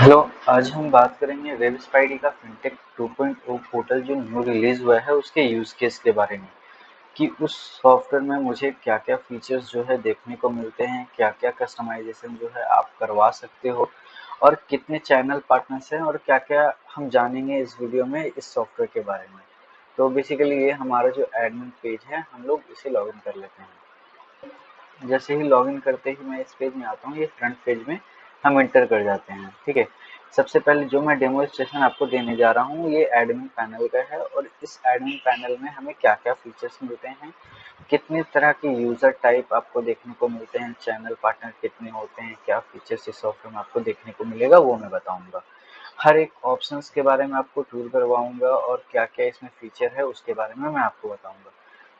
Hello. आज हम बात करेंगे वेबस्पाइडी का फिनटेक 2.0 पोर्टल जो न्यू रिलीज हुआ है उसके यूज़ केस के बारे में कि उस सॉफ्टवेयर में मुझे क्या क्या फीचर्स जो है देखने को मिलते हैं, क्या क्या कस्टमाइजेशन जो है आप करवा सकते हो और कितने चैनल पार्टनर्स हैं और क्या क्या हम जानेंगे इस वीडियो में इस सॉफ्टवेयर के बारे में। तो बेसिकली ये हमारा जो एडमिन पेज है हम लोग इसे लॉगिन कर लेते हैं। जैसे ही लॉगिन करते ही मैं इस पेज में आता हूँ, ये फ्रंट पेज में हम एंटर कर जाते हैं। ठीक है, सबसे पहले जो मैं डेमोन्स्ट्रेशन आपको देने जा रहा हूँ ये एडमिन पैनल का है और इस एडमिन पैनल में हमें क्या क्या फीचर्स मिलते हैं, कितने तरह के यूज़र टाइप आपको देखने को मिलते हैं, चैनल पार्टनर कितने होते हैं, क्या फीचर्स इस सॉफ्टवेयर में आपको देखने को मिलेगा वो मैं बताऊंगा। हर एक ऑप्शंस के बारे में आपको टूर करवाऊंगा और क्या क्या इसमें फीचर है उसके बारे में मैं आपको बताऊंगा।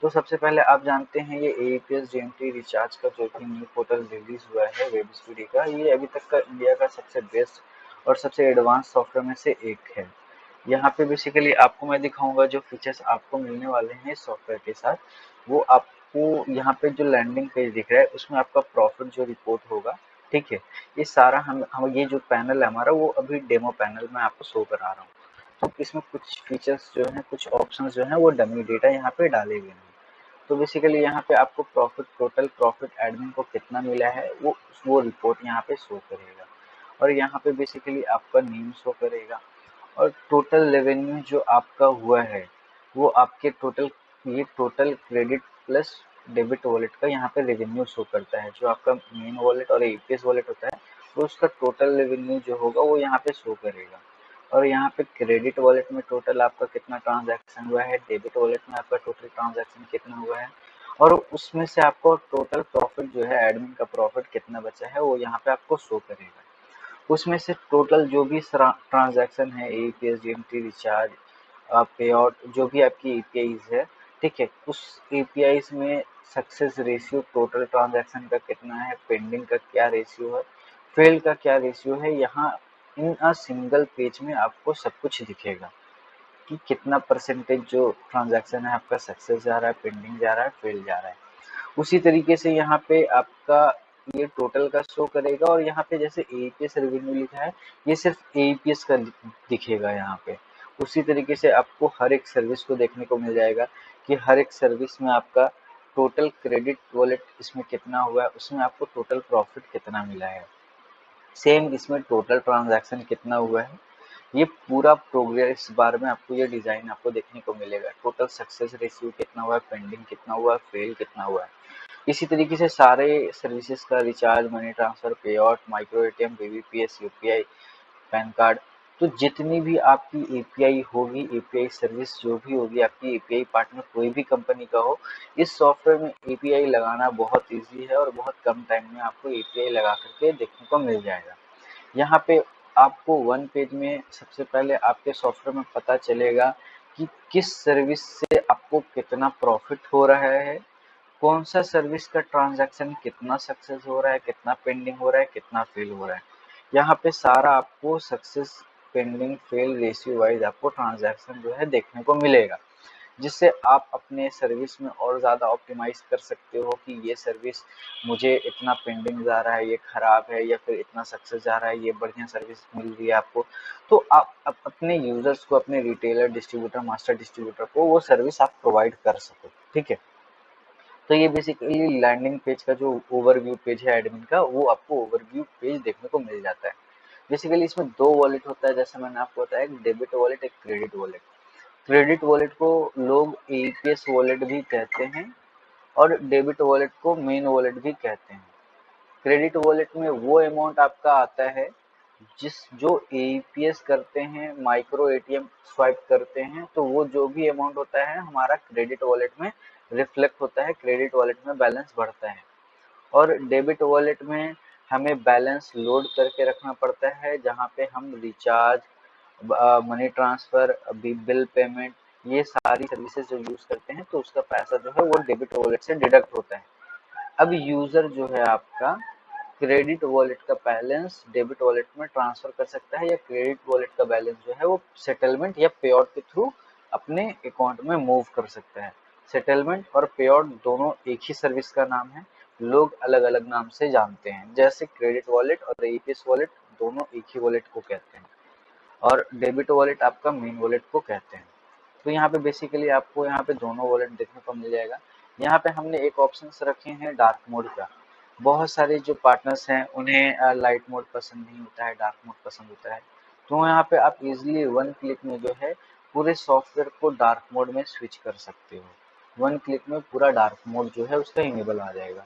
तो सबसे पहले आप जानते हैं ये AEPS GMT रिचार्ज का जो कि न्यू पोर्टल रिलीज हुआ है वेबस्टडी का, ये अभी तक का इंडिया का सबसे बेस्ट और सबसे एडवांस सॉफ्टवेयर में से एक है। यहाँ पे बेसिकली आपको मैं दिखाऊंगा जो फीचर्स आपको मिलने वाले हैं इस सॉफ्टवेयर के साथ। वो आपको यहाँ पे जो लैंडिंग पेज दिख रहा है उसमें आपका प्रॉफिट जो रिपोर्ट होगा। ठीक है, ये सारा हम ये जो पैनल है हमारा वो अभी डेमो पैनल में आपको शो करा रहा हूँ। तो इसमें कुछ फीचर्स जो हैं, कुछ ऑप्शन जो हैं वो डमी डेटा यहाँ पे डाले गए हैं। तो बेसिकली यहाँ पे आपको प्रॉफिट, टोटल प्रॉफिट एडमिन को कितना मिला है वो रिपोर्ट यहाँ पे शो करेगा और यहाँ पे बेसिकली आपका नेम शो करेगा और टोटल रेवेन्यू जो आपका हुआ है वो आपके टोटल, ये total credit plus debit wallet का यहाँ पे रेवेन्यू शो करता है। जो आपका मेन वॉलेट और एपीएस वॉलेट होता है तो उसका टोटल रेवेन्यू जो होगा वो यहाँ पे शो करेगा। और यहाँ पे क्रेडिट वॉलेट में टोटल आपका कितना ट्रांजैक्शन हुआ है, डेबिट वॉलेट में आपका टोटल ट्रांजैक्शन कितना हुआ है और उसमें से आपको टोटल प्रॉफिट जो है, एडमिन का प्रॉफिट कितना बचा है वो यहाँ पे आपको शो करेगा। उसमें से टोटल जो भी ट्रांजैक्शन है, एपीएस जीएमटी रिचार्ज, पे आउट, जो भी आपकी एपीआईज है, ठीक है, उस एपीआईज में सक्सेस रेशियो, टोटल ट्रांजैक्शन का कितना है, पेंडिंग का क्या रेशियो है, फेल का क्या रेशियो है, यहाँ इन अ सिंगल पेज में आपको सब कुछ दिखेगा कि कितना परसेंटेज जो ट्रांजैक्शन है आपका सक्सेस जा रहा है, पेंडिंग जा रहा है, फेल जा रहा है। उसी तरीके से यहाँ पे आपका ये टोटल का शो करेगा और यहाँ पे जैसे एईपीएस रेवेन्यू लिखा है ये सिर्फ एईपीएस का दिखेगा यहाँ पे। उसी तरीके से आपको हर एक सर्विस को देखने को मिल जाएगा कि हर एक सर्विस में आपका टोटल क्रेडिट वॉलेट इसमें कितना हुआ है, उसमें आपको टोटल प्रॉफिट कितना मिला है, सेम इसमें टोटल ट्रांजैक्शन कितना हुआ है, ये पूरा प्रोग्रेस बार में आपको ये डिजाइन आपको देखने को मिलेगा। टोटल सक्सेस रेशियो कितना हुआ है, पेंडिंग कितना हुआ है, फेल कितना हुआ है। इसी तरीके से सारे सर्विसेज का रिचार्ज, मनी ट्रांसफर, पे out, micro ATM, BBPS, UPI, pan card, तो जितनी भी आपकी एपीआई होगी, एपीआई सर्विस जो भी होगी, आपकी एपीआई पार्टनर कोई भी कंपनी का हो, इस सॉफ्टवेयर में एपीआई लगाना बहुत इजी है और बहुत कम टाइम में आपको एपीआई लगा करके देखने को मिल जाएगा। यहाँ पे आपको वन पेज में सबसे पहले आपके सॉफ्टवेयर में पता चलेगा कि किस सर्विस से आपको कितना प्रॉफिट हो रहा है, कौन सा सर्विस का ट्रांजैक्शन कितना सक्सेस हो रहा है, कितना पेंडिंग हो रहा है, कितना फेल हो रहा है। यहाँ पे सारा आपको success, pending, fail ratio wise आपको ट्रांजैक्शन जो है देखने को मिलेगा, जिससे आप अपने सर्विस में और ज़्यादा ऑप्टिमाइज कर सकते हो कि ये सर्विस मुझे इतना पेंडिंग जा रहा है, ये खराब है, या फिर इतना सक्सेस जा रहा है, ये बढ़िया सर्विस मिल रही है आपको। तो आप अपने यूजर्स को, अपने रिटेलर, डिस्ट्रीब्यूटर, मास्टर डिस्ट्रीब्यूटर को वो सर्विस आप प्रोवाइड कर सको। ठीक है, तो ये बेसिकली लैंडिंग पेज का जो ओवरव्यू पेज है एडमिन का, वो आपको ओवरव्यू पेज देखने को मिल जाता है। बेसिकली इसमें दो वॉलेट होता है, जैसे मैंने आपको बताया, एक डेबिट वॉलेट, एक क्रेडिट वॉलेट। क्रेडिट वॉलेट को लोग एईपीएस वॉलेट भी कहते हैं और डेबिट वॉलेट को मेन वॉलेट भी कहते हैं। क्रेडिट वॉलेट में वो अमाउंट आपका आता है जिस जो एईपीएस करते हैं, माइक्रो एटीएम स्वाइप करते हैं, तो वो जो भी अमाउंट होता है हमारा क्रेडिट वॉलेट में रिफ्लेक्ट होता है, क्रेडिट वॉलेट में बैलेंस बढ़ता है। और डेबिट वॉलेट में हमें बैलेंस लोड करके रखना पड़ता है, जहाँ पे हम recharge, money transfer, bill payment, ये सारी सर्विसेज जो यूज करते हैं तो उसका पैसा जो है वो डेबिट वॉलेट से डिडक्ट होता है। अब यूजर जो है आपका क्रेडिट वॉलेट का बैलेंस डेबिट वॉलेट में ट्रांसफर कर सकता है, या क्रेडिट वॉलेट का बैलेंस जो है वो सेटलमेंट या पे आउट के थ्रू अपने अकाउंट में मूव कर सकता है। सेटलमेंट और पे आउट दोनों एक ही सर्विस का नाम है, लोग अलग अलग नाम से जानते हैं। जैसे क्रेडिट वॉलेट और एईपीएस वॉलेट दोनों एक ही वॉलेट को कहते हैं, और डेबिट वॉलेट आपका मेन वॉलेट को कहते हैं। तो यहाँ पे बेसिकली आपको यहाँ पे दोनों वॉलेट देखने को मिल जाएगा। यहाँ पे हमने एक ऑप्शन रखे हैं डार्क मोड का। बहुत सारे जो पार्टनर्स हैं उन्हें लाइट मोड पसंद नहीं होता है, डार्क मोड पसंद होता है। तो यहाँ पे आप इजीली वन क्लिक में जो है पूरे सॉफ्टवेयर को डार्क मोड में स्विच कर सकते हो। वन क्लिक में पूरा डार्क मोड जो है उसका इनेबल आ जाएगा।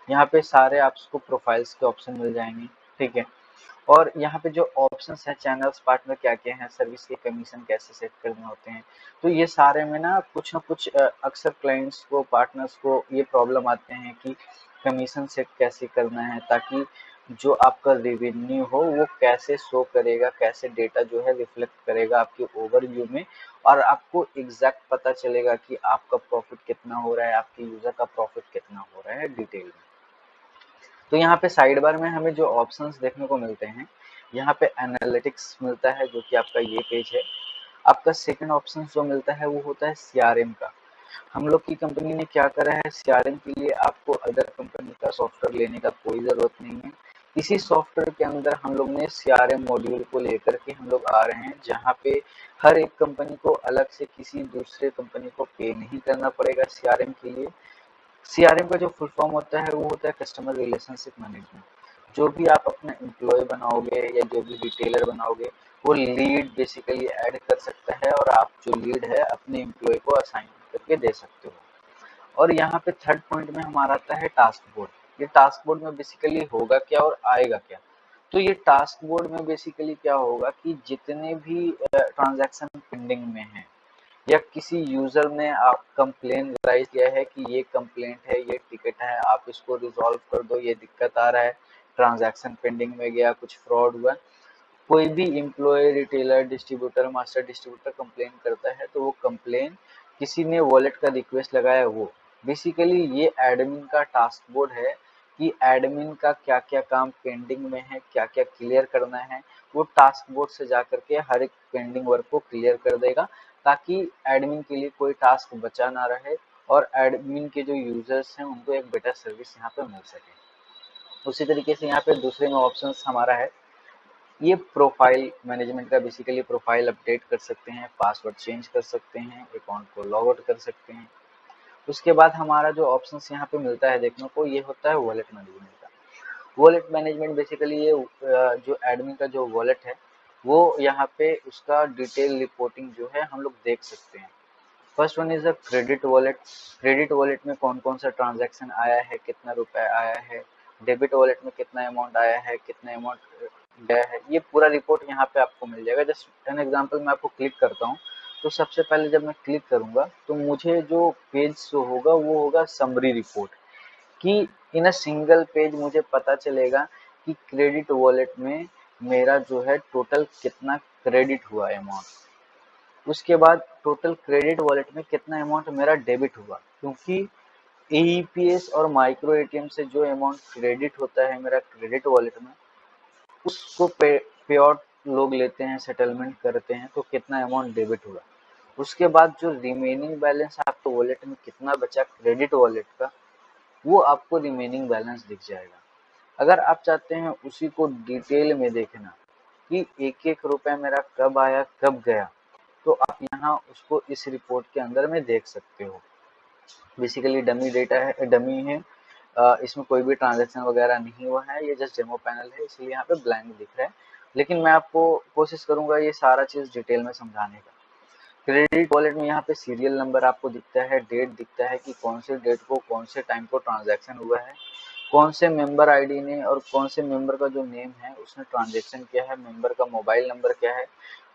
यहाँ पे सारे आपको प्रोफाइल्स के ऑप्शन मिल जाएंगे, ठीक है। और यहाँ पे जो ऑप्शंस हैं चैनल्स पार्टनर क्या क्या हैं, सर्विस के कमीशन कैसे सेट करने होते हैं, तो ये सारे में ना कुछ अक्सर क्लाइंट्स को, पार्टनर्स को ये प्रॉब्लम आते हैं कि कमीशन सेट कैसे करना है, ताकि जो आपका रेवेन्यू हो वो कैसे शो करेगा, कैसे डेटा जो है रिफ्लेक्ट करेगा आपके ओवरव्यू में, और आपको एग्जैक्ट पता चलेगा कि आपका प्रॉफिट कितना हो रहा है, आपके यूजर का प्रॉफिट कितना हो रहा है डिटेल में। तो यहाँ पे साइड बार में हमें जो ऑप्शंस देखने को मिलते हैं, यहाँ पे एनालिटिक्स मिलता है जो कि आपका ये पेज है। आपका सेकंड ऑप्शन जो मिलता है वो होता है सीआरएम का। हम लोग की कंपनी ने क्या करा है, सीआरएम के लिए आपको अदर कंपनी का सॉफ्टवेयर लेने का कोई ज़रूरत नहीं है। इसी सॉफ्टवेयर के अंदर हम लोग ने सीआरएम मॉड्यूल को लेकर के हम लोग आ रहे हैं, जहाँ पे हर एक कंपनी को अलग से किसी दूसरे कंपनी को पे नहीं करना पड़ेगा सीआरएम के लिए। सीआरएम का जो फुल फॉर्म होता है वो होता है कस्टमर रिलेशनशिप मैनेजमेंट। जो भी आप अपना एम्प्लॉय बनाओगे या जो भी रिटेलर बनाओगे, वो लीड बेसिकली ऐड कर सकता है, और आप जो लीड है अपने एम्प्लॉय को असाइन करके दे सकते हो। और यहाँ पे थर्ड पॉइंट में हमारा आता है टास्क बोर्ड। ये टास्क बोर्ड में बेसिकली होगा क्या और आएगा क्या। तो ये टास्क बोर्ड में बेसिकली क्या होगा कि जितने भी ट्रांजैक्शन पेंडिंग में हैं, या किसी यूजर ने आप कंप्लेन राइज किया है कि ये कंप्लेंट है, ये टिकट है, आप इसको रिजॉल्व कर दो, ये दिक्कत आ रहा है, ट्रांजैक्शन पेंडिंग में गया, कुछ फ्रॉड हुआ, कोई भी employee, retailer, distributor, master distributor complain करता है, तो वो कंप्लेन किसी ने वॉलेट का रिक्वेस्ट लगाया, वो बेसिकली ये एडमिन का टास्क बोर्ड है कि एडमिन का क्या क्या काम पेंडिंग में है, क्या क्या क्लियर करना है, वो टास्क बोर्ड से जा करके हर एक पेंडिंग वर्क को क्लियर कर देगा, ताकि एडमिन के लिए कोई टास्क बचा ना रहे, और एडमिन के जो यूजर्स हैं उनको एक बेटर सर्विस यहाँ पे मिल सके। उसी तरीके से यहाँ पे दूसरे में ऑप्शन हमारा है, ये प्रोफाइल मैनेजमेंट का। बेसिकली प्रोफाइल अपडेट कर सकते हैं, पासवर्ड चेंज कर सकते हैं, अकाउंट को लॉग आउट कर सकते हैं। उसके बाद हमारा जो ऑप्शन यहाँ पे मिलता है देखने को, ये होता है वॉलेट मैनेजमेंट का। वॉलेट मैनेजमेंट बेसिकली ये जो एडमिन का जो वॉलेट है, वो यहाँ पे उसका डिटेल रिपोर्टिंग जो है हम लोग देख सकते हैं। First one is a credit wallet. Credit wallet में कौन कौन सा ट्रांजैक्शन आया है, कितना रुपया आया है, डेबिट वॉलेट में कितना अमाउंट आया है, कितना अमाउंट गया है, ये पूरा रिपोर्ट यहाँ पे आपको मिल जाएगा। जस्ट एन एग्जांपल मैं आपको क्लिक करता हूँ, तो सबसे पहले जब मैं क्लिक करूंगा तो मुझे जो पेज शो होगा वो होगा समरी रिपोर्ट, कि इन अ सिंगल पेज मुझे पता चलेगा कि क्रेडिट वॉलेट में मेरा जो है टोटल कितना क्रेडिट हुआ अमाउंट। उसके बाद टोटल क्रेडिट वॉलेट में कितना अमाउंट मेरा डेबिट हुआ, क्योंकि एईपीएस और माइक्रो एटीएम से जो अमाउंट क्रेडिट होता है मेरा क्रेडिट वॉलेट में, उसको पे आउट लोग लेते हैं, सेटलमेंट करते हैं, तो कितना अमाउंट डेबिट हुआ। उसके बाद जो रिमेनिंग बैलेंस आपको वॉलेट में कितना बचा क्रेडिट वॉलेट का, वो आपको रिमेनिंग बैलेंस दिख जाएगा। अगर आप चाहते हैं उसी को डिटेल में देखना कि एक एक रुपया मेरा कब आया कब गया, तो आप यहाँ उसको इस रिपोर्ट के अंदर में देख सकते हो। बेसिकली डमी डेटा है, डमी है, इसमें कोई भी ट्रांजैक्शन वगैरह नहीं हुआ है, ये जस्ट डेमो पैनल है, इसलिए यहाँ पे ब्लैंक दिख रहा है। लेकिन मैं आपको कोशिश करूंगा ये सारा चीज़ डिटेल में समझाने का। क्रेडिट वॉलेट में यहाँ पे सीरियल नंबर आपको दिखता है, डेट दिखता है कि कौन से डेट को, कौन से टाइम को ट्रांजैक्शन हुआ है, कौन से मेंबर आईडी ने और कौन से मेंबर का जो नेम है उसने ट्रांजैक्शन किया है, मेंबर का मोबाइल नंबर क्या है,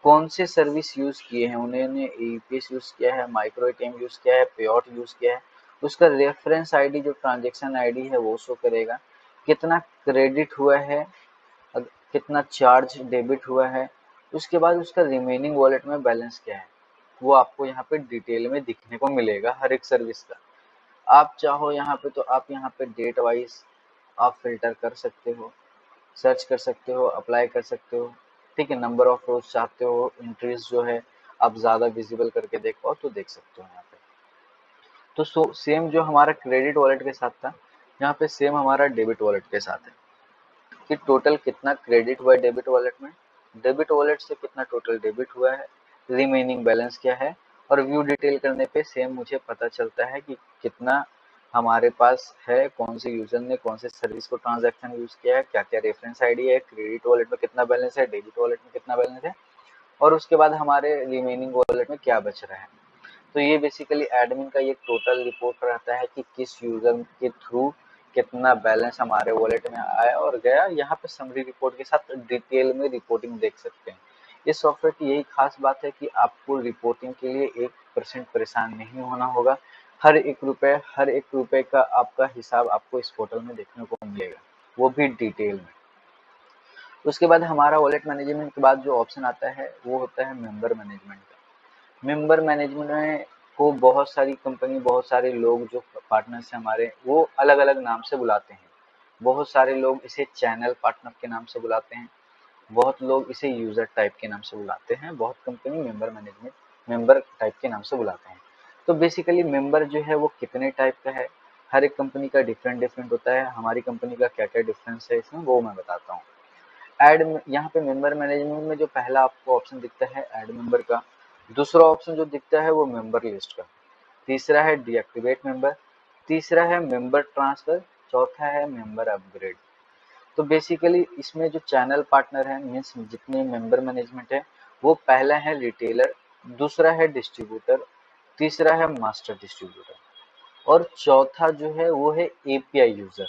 कौन से सर्विस यूज किए हैं, उन्होंने एईपीएस यूज किया है, माइक्रो एटीएम यूज किया है, पेआउट यूज किया है, उसका रेफरेंस आईडी जो ट्रांजैक्शन आईडी है वो शो करेगा, कितना क्रेडिट हुआ है, कितना चार्ज डेबिट हुआ है, उसके बाद उसका रिमेनिंग वॉलेट में बैलेंस क्या है, वो आपको यहाँ पे डिटेल में दिखने को मिलेगा हर एक सर्विस का। आप चाहो यहाँ पे तो आप यहाँ पे डेट वाइज आप फिल्टर कर सकते हो, सर्च कर सकते हो, अप्लाई कर सकते हो, ठीक है। नंबर ऑफ रोज चाहते हो इंक्रीज जो है आप ज़्यादा विजिबल करके देख पाओ तो देख सकते हो यहाँ पे। तो सेम जो हमारा क्रेडिट वॉलेट के साथ था, यहाँ पे सेम हमारा डेबिट वॉलेट के साथ है। कि टोटल कितना क्रेडिट हुआ है डेबिट वॉलेट में, डेबिट वॉलेट से कितना टोटल डेबिट हुआ है, रिमेनिंग बैलेंस क्या है, और व्यू डिटेल करने पे सेम मुझे पता चलता है कि कितना हमारे पास है, कौन से यूजर ने कौन से सर्विस को ट्रांजैक्शन यूज किया है, क्या क्या रेफरेंस आईडी है, क्रेडिट वॉलेट में कितना बैलेंस है, डेबिट वॉलेट में कितना बैलेंस है, और उसके बाद हमारे रिमेनिंग वॉलेट में क्या बच रहा है। तो ये बेसिकली एडमिन का ये टोटल रिपोर्ट रहता है कि किस यूजर के थ्रू कितना बैलेंस हमारे वॉलेट में आया और गया। यहाँ पे समरी रिपोर्ट के साथ डिटेल में रिपोर्टिंग देख सकते हैं। इस सॉफ्टवेयर की यही खास बात है कि आपको रिपोर्टिंग के लिए 1% परेशान नहीं होना होगा। हर एक रुपए का आपका हिसाब आपको इस पोर्टल में देखने को मिलेगा, वो भी डिटेल में। उसके बाद हमारा वॉलेट मैनेजमेंट के बाद जो ऑप्शन आता है वो होता है मेंबर मैनेजमेंट का। मेंबर मैनेजमेंट में को बहुत सारी कंपनी, बहुत सारे लोग जो पार्टनर्स हैं हमारे, वो अलग अलग नाम से बुलाते हैं। बहुत सारे लोग इसे चैनल पार्टनर के नाम से बुलाते हैं, बहुत लोग इसे यूजर टाइप के नाम से बुलाते हैं, बहुत company member management member type के नाम से बुलाते हैं। तो बेसिकली मेंबर जो है वो कितने टाइप का है, हर एक कंपनी का डिफरेंट डिफरेंट होता है। हमारी कंपनी का क्या क्या डिफरेंस है इसमें वो मैं बताता हूँ। ऐड यहाँ पे मेंबर मैनेजमेंट में जो पहला आपको ऑप्शन दिखता है ऐड मेंबर का, दूसरा ऑप्शन जो दिखता है वो मेंबर लिस्ट का, तीसरा है डीएक्टिवेट मेंबर, तीसरा है मेंबर ट्रांसफर, चौथा है मेंबर अपग्रेड। तो बेसिकली इसमें जो चैनल पार्टनर है मीन्स जितने मेंबर मैनेजमेंट है, वो पहला है रिटेलर, दूसरा है डिस्ट्रीब्यूटर, तीसरा है मास्टर डिस्ट्रीब्यूटर, और चौथा जो है वो है एपीआई यूजर।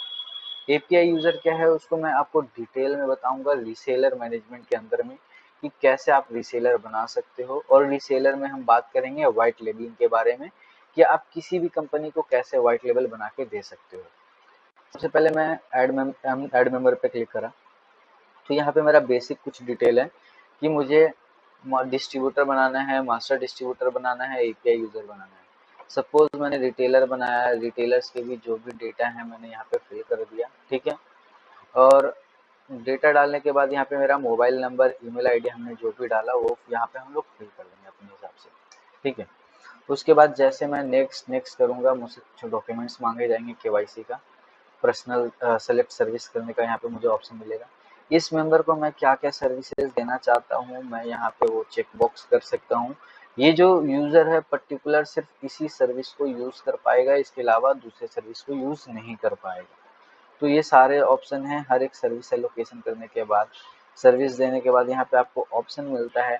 एपीआई यूजर क्या है उसको मैं आपको डिटेल में बताऊंगा रीसेलर मैनेजमेंट के अंदर में, कि कैसे आप रीसेलर बना सकते हो। और रीसेलर में हम बात करेंगे व्हाइट लेबलिंग के बारे में, कि आप किसी भी कंपनी को कैसे व्हाइट लेबल बना के दे सकते हो। सबसे पहले मैं ऐड मेंबर पे क्लिक करा, तो यहाँ पे मेरा बेसिक कुछ डिटेल है कि मुझे डिस्ट्रीब्यूटर बनाना है, मास्टर डिस्ट्रीब्यूटर बनाना है, एपीआई यूजर बनाना है। सपोज मैंने रिटेलर बनाया, रिटेलर्स के भी जो भी डेटा है मैंने यहाँ पे फिल कर दिया, ठीक है। और डेटा डालने के बाद यहाँ पे मेरा मोबाइल नंबर, ईमेल आईडी हमने जो भी डाला वो यहाँ पे हम लोग फिल कर देंगे अपने हिसाब से, ठीक है। उसके बाद जैसे मैं नेक्स्ट नेक्स्ट करूँगा, मुझसे कुछ डॉक्यूमेंट्स मांगे जाएंगे केवाईसी का, पर्सनल सेलेक्ट सर्विस करने का यहाँ पे मुझे ऑप्शन मिलेगा। इस मेंबर को मैं क्या क्या सर्विसेज देना चाहता हूँ मैं यहाँ पे वो चेक बॉक्स कर सकता हूँ। ये जो यूजर है पर्टिकुलर सिर्फ इसी सर्विस को यूज कर पाएगा, इसके अलावा दूसरे सर्विस को यूज नहीं कर पाएगा। तो ये सारे ऑप्शन हैं। हर एक सर्विस एलोकेशन करने के बाद, सर्विस देने के बाद यहाँ पे आपको ऑप्शन मिलता है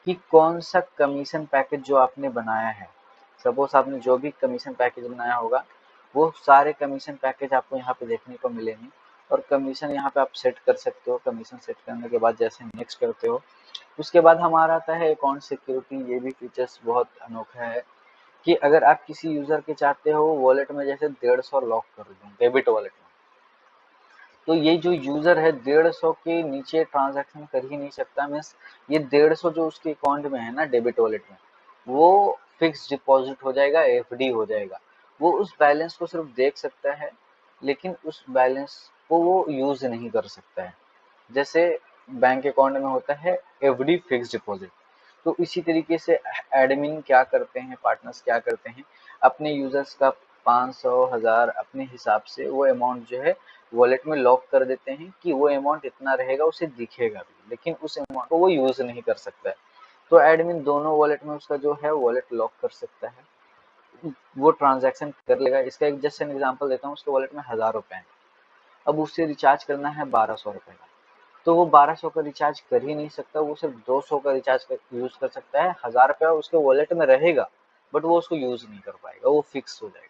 कि कौन सा कमीशन पैकेज जो आपने बनाया है। सपोज आपने जो भी कमीशन पैकेज बनाया होगा वो सारे कमीशन पैकेज आपको यहाँ पे देखने को मिलेंगे, और कमीशन यहाँ पे आप सेट कर सकते हो। कमीशन सेट करने के बाद जैसे नेक्स्ट करते हो, उसके बाद हमारा आता है अकाउंट सिक्योरिटी। ये भी फीचर्स बहुत अनोखा है कि अगर आप किसी यूजर के चाहते हो वॉलेट में जैसे 150 लॉक कर दूं डेबिट वॉलेट में, तो ये जो यूजर है 150 के नीचे ट्रांजैक्शन कर ही नहीं सकता। मीन्स ये 150 जो उसके अकाउंट में है ना डेबिट वॉलेट में, वो फिक्स डिपॉजिट हो जाएगा, एफडी हो जाएगा। वो उस बैलेंस को सिर्फ देख सकता है, लेकिन उस बैलेंस को वो यूज नहीं कर सकता है। जैसे बैंक अकाउंट में होता है एफडी फिक्स डिपॉजिट, तो इसी तरीके से एडमिन क्या करते हैं, पार्टनर्स क्या करते हैं, अपने यूजर्स का 500 1000 अपने हिसाब से वो अमाउंट जो है वॉलेट में लॉक कर देते हैं कि वो अमाउंट इतना रहेगा, उसे दिखेगा भी, लेकिन उस अमाउंट को वो यूज नहीं कर सकता है। तो एडमिन दोनों वॉलेट में उसका जो है वॉलेट लॉक कर सकता है, वो ट्रांजैक्शन कर लेगा। इसका एक जस्ट एग्जांपल देता हूँ, उसके वॉलेट में 1000 रुपए हैं, अब उससे रिचार्ज करना है 1200 रुपए का, तो वो 1200 का रिचार्ज कर ही नहीं सकता, वो सिर्फ 200 का रिचार्ज यूज कर सकता है। 1000 रुपया उसके वॉलेट में रहेगा, बट वो उसको यूज नहीं कर पाएगा, वो फिक्स हो जाएगा।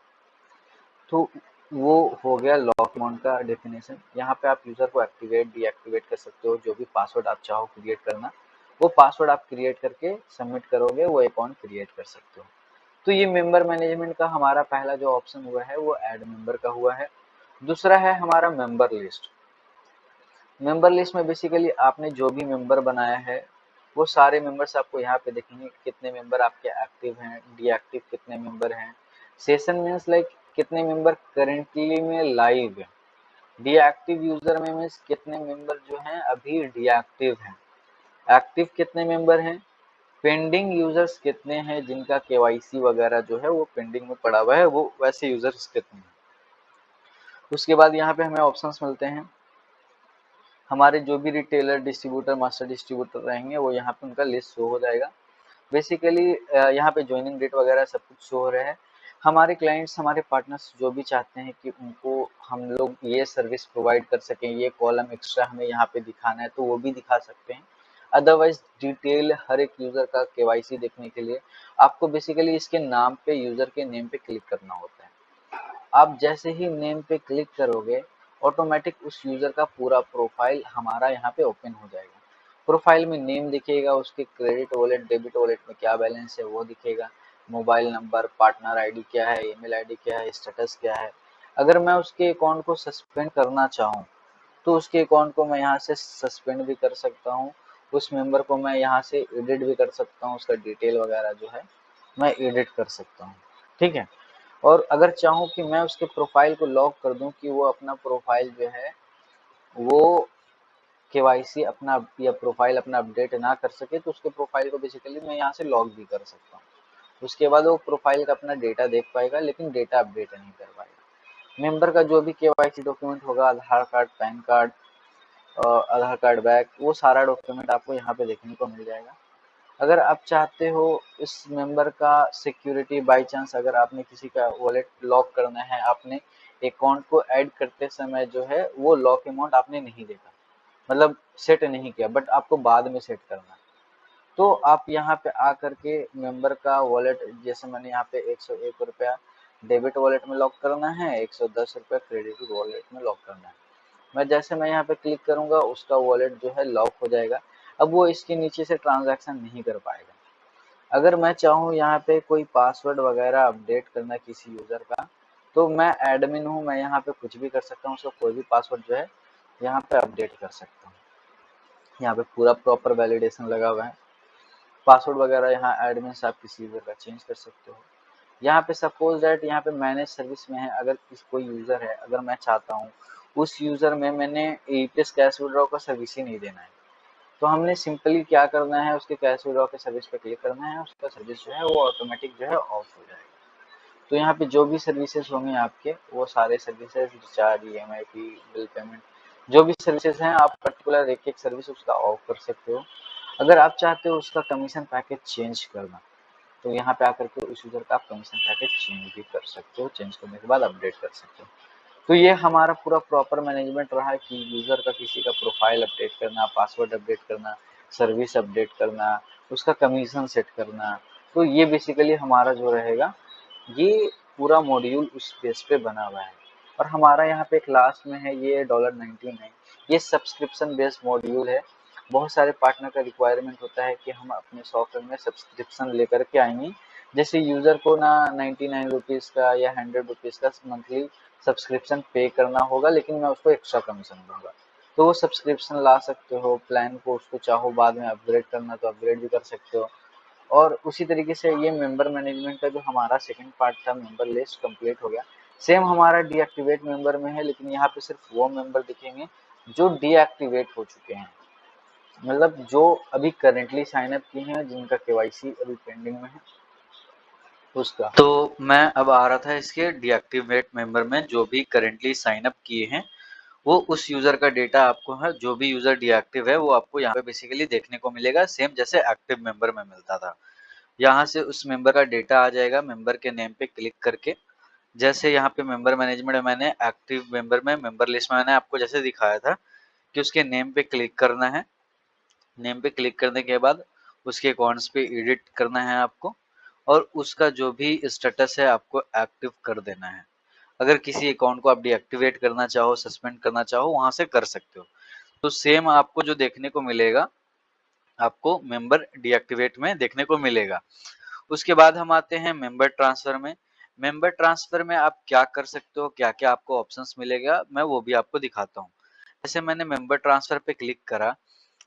तो वो हो गया लॉक अमाउंट का डेफिनेशन। यहाँ पे आप यूजर को एक्टिवेट डीएक्टिवेट कर सकते हो, जो भी पासवर्ड आप चाहो क्रिएट करना, वो पासवर्ड आप क्रिएट करके सबमिट करोगे, वो अकाउंट क्रिएट कर सकते हो। तो ये मेंबर मैनेजमेंट का हमारा पहला जो ऑप्शन हुआ है वो ऐड मेंबर का हुआ है। दूसरा है हमारा मेंबर लिस्ट। मेंबर लिस्ट में बेसिकली आपने जो भी मेंबर बनाया है वो सारे मेंबर्स आपको यहाँ पे देखेंगे, कितने मेंबर आपके एक्टिव हैं, डीएक्टिव कितने मेंबर हैं, सेशन मीन्स लाइक कितने मेंबर करेंटली में लाइव है, डीएक्टिव यूजर में मीन्स कितने मेंबर जो हैं अभी डीएक्टिव हैं, एक्टिव कितने मेंबर हैं, पेंडिंग यूजर्स कितने हैं जिनका केवाईसी वगैरह जो है वो पेंडिंग में पड़ा हुआ है, वो वैसे यूजर्स कितने हैं। उसके बाद यहाँ पे हमें ऑप्शंस मिलते हैं हमारे जो भी रिटेलर, डिस्ट्रीब्यूटर, मास्टर डिस्ट्रीब्यूटर रहेंगे वो यहाँ पे उनका लिस्ट शो हो जाएगा। बेसिकली यहाँ पे ज्वाइनिंग डेट वगैरह सब कुछ शो हो रहा है। हमारे क्लाइंट्स, हमारे पार्टनर्स जो भी चाहते हैं कि उनको हम लोग ये सर्विस प्रोवाइड कर सकें, ये कॉलम एक्स्ट्रा हमें यहाँ पे दिखाना है, तो वो भी दिखा सकते हैं। अदरवाइज डिटेल हर एक यूजर का केवाईसी देखने के लिए आपको बेसिकली इसके नाम पे, यूजर के नेम पे क्लिक करना होता है। आप जैसे ही नेम पे क्लिक करोगे, ऑटोमेटिक उस यूजर का पूरा प्रोफाइल हमारा यहाँ पे ओपन हो जाएगा। प्रोफाइल में नेम दिखेगा, उसके क्रेडिट वॉलेट, डेबिट वॉलेट में क्या बैलेंस है वो दिखेगा, मोबाइल नंबर, पार्टनर आईडी क्या है, ईमेल आईडी क्या है, स्टेटस क्या है। अगर मैं उसके अकाउंट को सस्पेंड करना चाहूँ तो उसके अकाउंट को मैं यहाँ से सस्पेंड भी कर सकता हूँ, उस मेंबर को मैं यहाँ से एडिट भी कर सकता हूँ, उसका डिटेल वगैरह जो है मैं एडिट कर सकता हूँ। ठीक है। और अगर चाहूँ कि मैं उसके प्रोफाइल को लॉक कर दूँ कि वो अपना प्रोफाइल जो है वो केवाईसी अपना या प्रोफाइल अपना अपडेट ना कर सके, तो उसके प्रोफाइल को बेसिकली मैं यहाँ से लॉक भी कर सकता हूँ। उसके बाद वो प्रोफाइल का अपना डेटा देख पाएगा लेकिन डेटा अपडेट नहीं कर पाएगा। मेंबर का जो भी केवाईसी डॉक्यूमेंट होगा, आधार कार्ड, पैन कार्ड, आधार कार्ड बैक, वो सारा डॉक्यूमेंट आपको यहाँ पे देखने को मिल जाएगा। अगर आप चाहते हो इस मेंबर का सिक्योरिटी, बाय चांस अगर आपने किसी का वॉलेट लॉक करना है, आपने अकाउंट को ऐड करते समय जो है वो लॉक अमाउंट आपने नहीं देखा, मतलब सेट नहीं किया, बट आपको बाद में सेट करना है, तो आप यहाँ पे आकर के मेंबर का वॉलेट, जैसे मैंने यहाँ पे 101 रुपया डेबिट वॉलेट में लॉक करना है, 110 रुपया क्रेडिट वॉलेट में लॉक करना है। मैं यहाँ पे क्लिक करूंगा, उसका वॉलेट जो है लॉक हो जाएगा। अब वो इसके नीचे से ट्रांजैक्शन नहीं कर पाएगा। अगर मैं चाहूँ यहाँ पे कोई पासवर्ड वगैरह अपडेट करना किसी यूजर का, तो मैं एडमिन हूँ, मैं यहाँ पे कुछ भी कर सकता हूँ, उसका कोई भी पासवर्ड जो है यहाँ पे अपडेट कर सकता हूँ। यहाँ पे पूरा प्रॉपर वैलिडेशन लगा हुआ है। पासवर्ड वगैरह यहाँ एडमिन से आप किसी यूजर का चेंज कर सकते हो। यहाँ पे सपोज दैट यहाँ पे मैनेज सर्विस में है, अगर कोई यूजर है, अगर मैं चाहता हूँ उस यूजर में मैंने ईपीएस कैश विड्रॉ का सर्विस ही नहीं देना है, तो हमने सिंपली क्या करना है, उसके कैश विड्रॉ के सर्विस पे क्लिक करना है, उसका सर्विस जो है वो ऑटोमेटिक जो है ऑफ हो जाएगा। तो यहाँ पे जो भी सर्विसेज होंगे आपके, वो सारे सर्विसेज, रिचार्ज, ईएमआई फी, बिल पेमेंट, जो भी सर्विसेज हैं, आप पर्टिकुलर एक एक सर्विस उसका ऑफ कर सकते हो। अगर आप चाहते हो उसका कमीशन पैकेज चेंज करना, तो यहाँ पे आकर के उस यूजर का आप कमीशन पैकेज चेंज भी कर सकते हो, चेंज करने के बाद अपडेट कर सकते हो। तो ये हमारा पूरा प्रॉपर मैनेजमेंट रहा है कि यूजर का किसी का प्रोफाइल अपडेट करना, पासवर्ड अपडेट करना, सर्विस अपडेट करना, उसका कमीशन सेट करना। तो ये बेसिकली हमारा जो रहेगा, ये पूरा मॉड्यूल उस बेस पे बना हुआ है। और हमारा यहाँ पे एक लास्ट में है ये $99, ये सब्सक्रिप्शन बेस्ड मॉड्यूल है। बहुत सारे पार्टनर का रिक्वायरमेंट होता है कि हम अपने सॉफ्टवेयर में सब्सक्रिप्शन लेकर के आएंगे, जैसे यूजर को ना 99 रुपीज़ का या 100 रुपीज़ का मंथली सब्सक्रिप्शन पे करना होगा, लेकिन मैं उसको एक्स्ट्रा कमीशन दूंगा। तो वो सब्सक्रिप्शन ला सकते हो, प्लान को उसको चाहो बाद में अपग्रेड करना तो अपग्रेड भी कर सकते हो। और उसी तरीके से ये मेंबर मैनेजमेंट का जो हमारा सेकंड पार्ट था, मेंबर लिस्ट कंप्लीट हो गया। सेम हमारा डीएक्टिवेट मेंबर में है, लेकिन यहाँ पे सिर्फ वो मेंबर दिखेंगे जो डीएक्टिवेट हो चुके हैं, मतलब जो अभी करेंटली साइन अप किए हैं, जिनका केवाईसी अभी पेंडिंग में है उसका। तो मैं अब आ रहा था इसके डीएक्टिवेट मेंबर में, जो भी करेंटली साइन अप किए हैं वो उस यूजर का डेटा आपको है, जो भी यूजर डीएक्टिव है वो आपको यहाँ पे बेसिकली देखने को मिलेगा, सेम जैसे एक्टिव मेंबर में मिलता था। यहाँ से उस मेंबर का डेटा आ जाएगा, मेंबर के नेम पे क्लिक करके। जैसे यहाँ पे मेंबर मैनेजमेंट में मैंने एक्टिव मेंबर में, मेंबर लिस्ट में मैंने आपको जैसे दिखाया था कि उसके नेम पे क्लिक करना है। नेम पे क्लिक करने के बाद उसके अकाउंट्स पे एडिट करना है आपको, और उसका जो भी स्टेटस है आपको एक्टिव कर देना है। अगर किसी अकाउंट को आप डीएक्टिवेट करना चाहो, सस्पेंड करना चाहो, वहां से कर सकते हो। तो सेम आपको जो देखने को मिलेगा, आपको मेंबर डीएक्टिवेट में देखने को मिलेगा। उसके बाद हम आते हैं मेंबर ट्रांसफर में। मेंबर ट्रांसफर में आप क्या कर सकते हो, क्या क्या आपको ऑप्शंस मिलेगा, मैं वो भी आपको दिखाता हूँ। जैसे मैंने मेंबर ट्रांसफर पे क्लिक करा,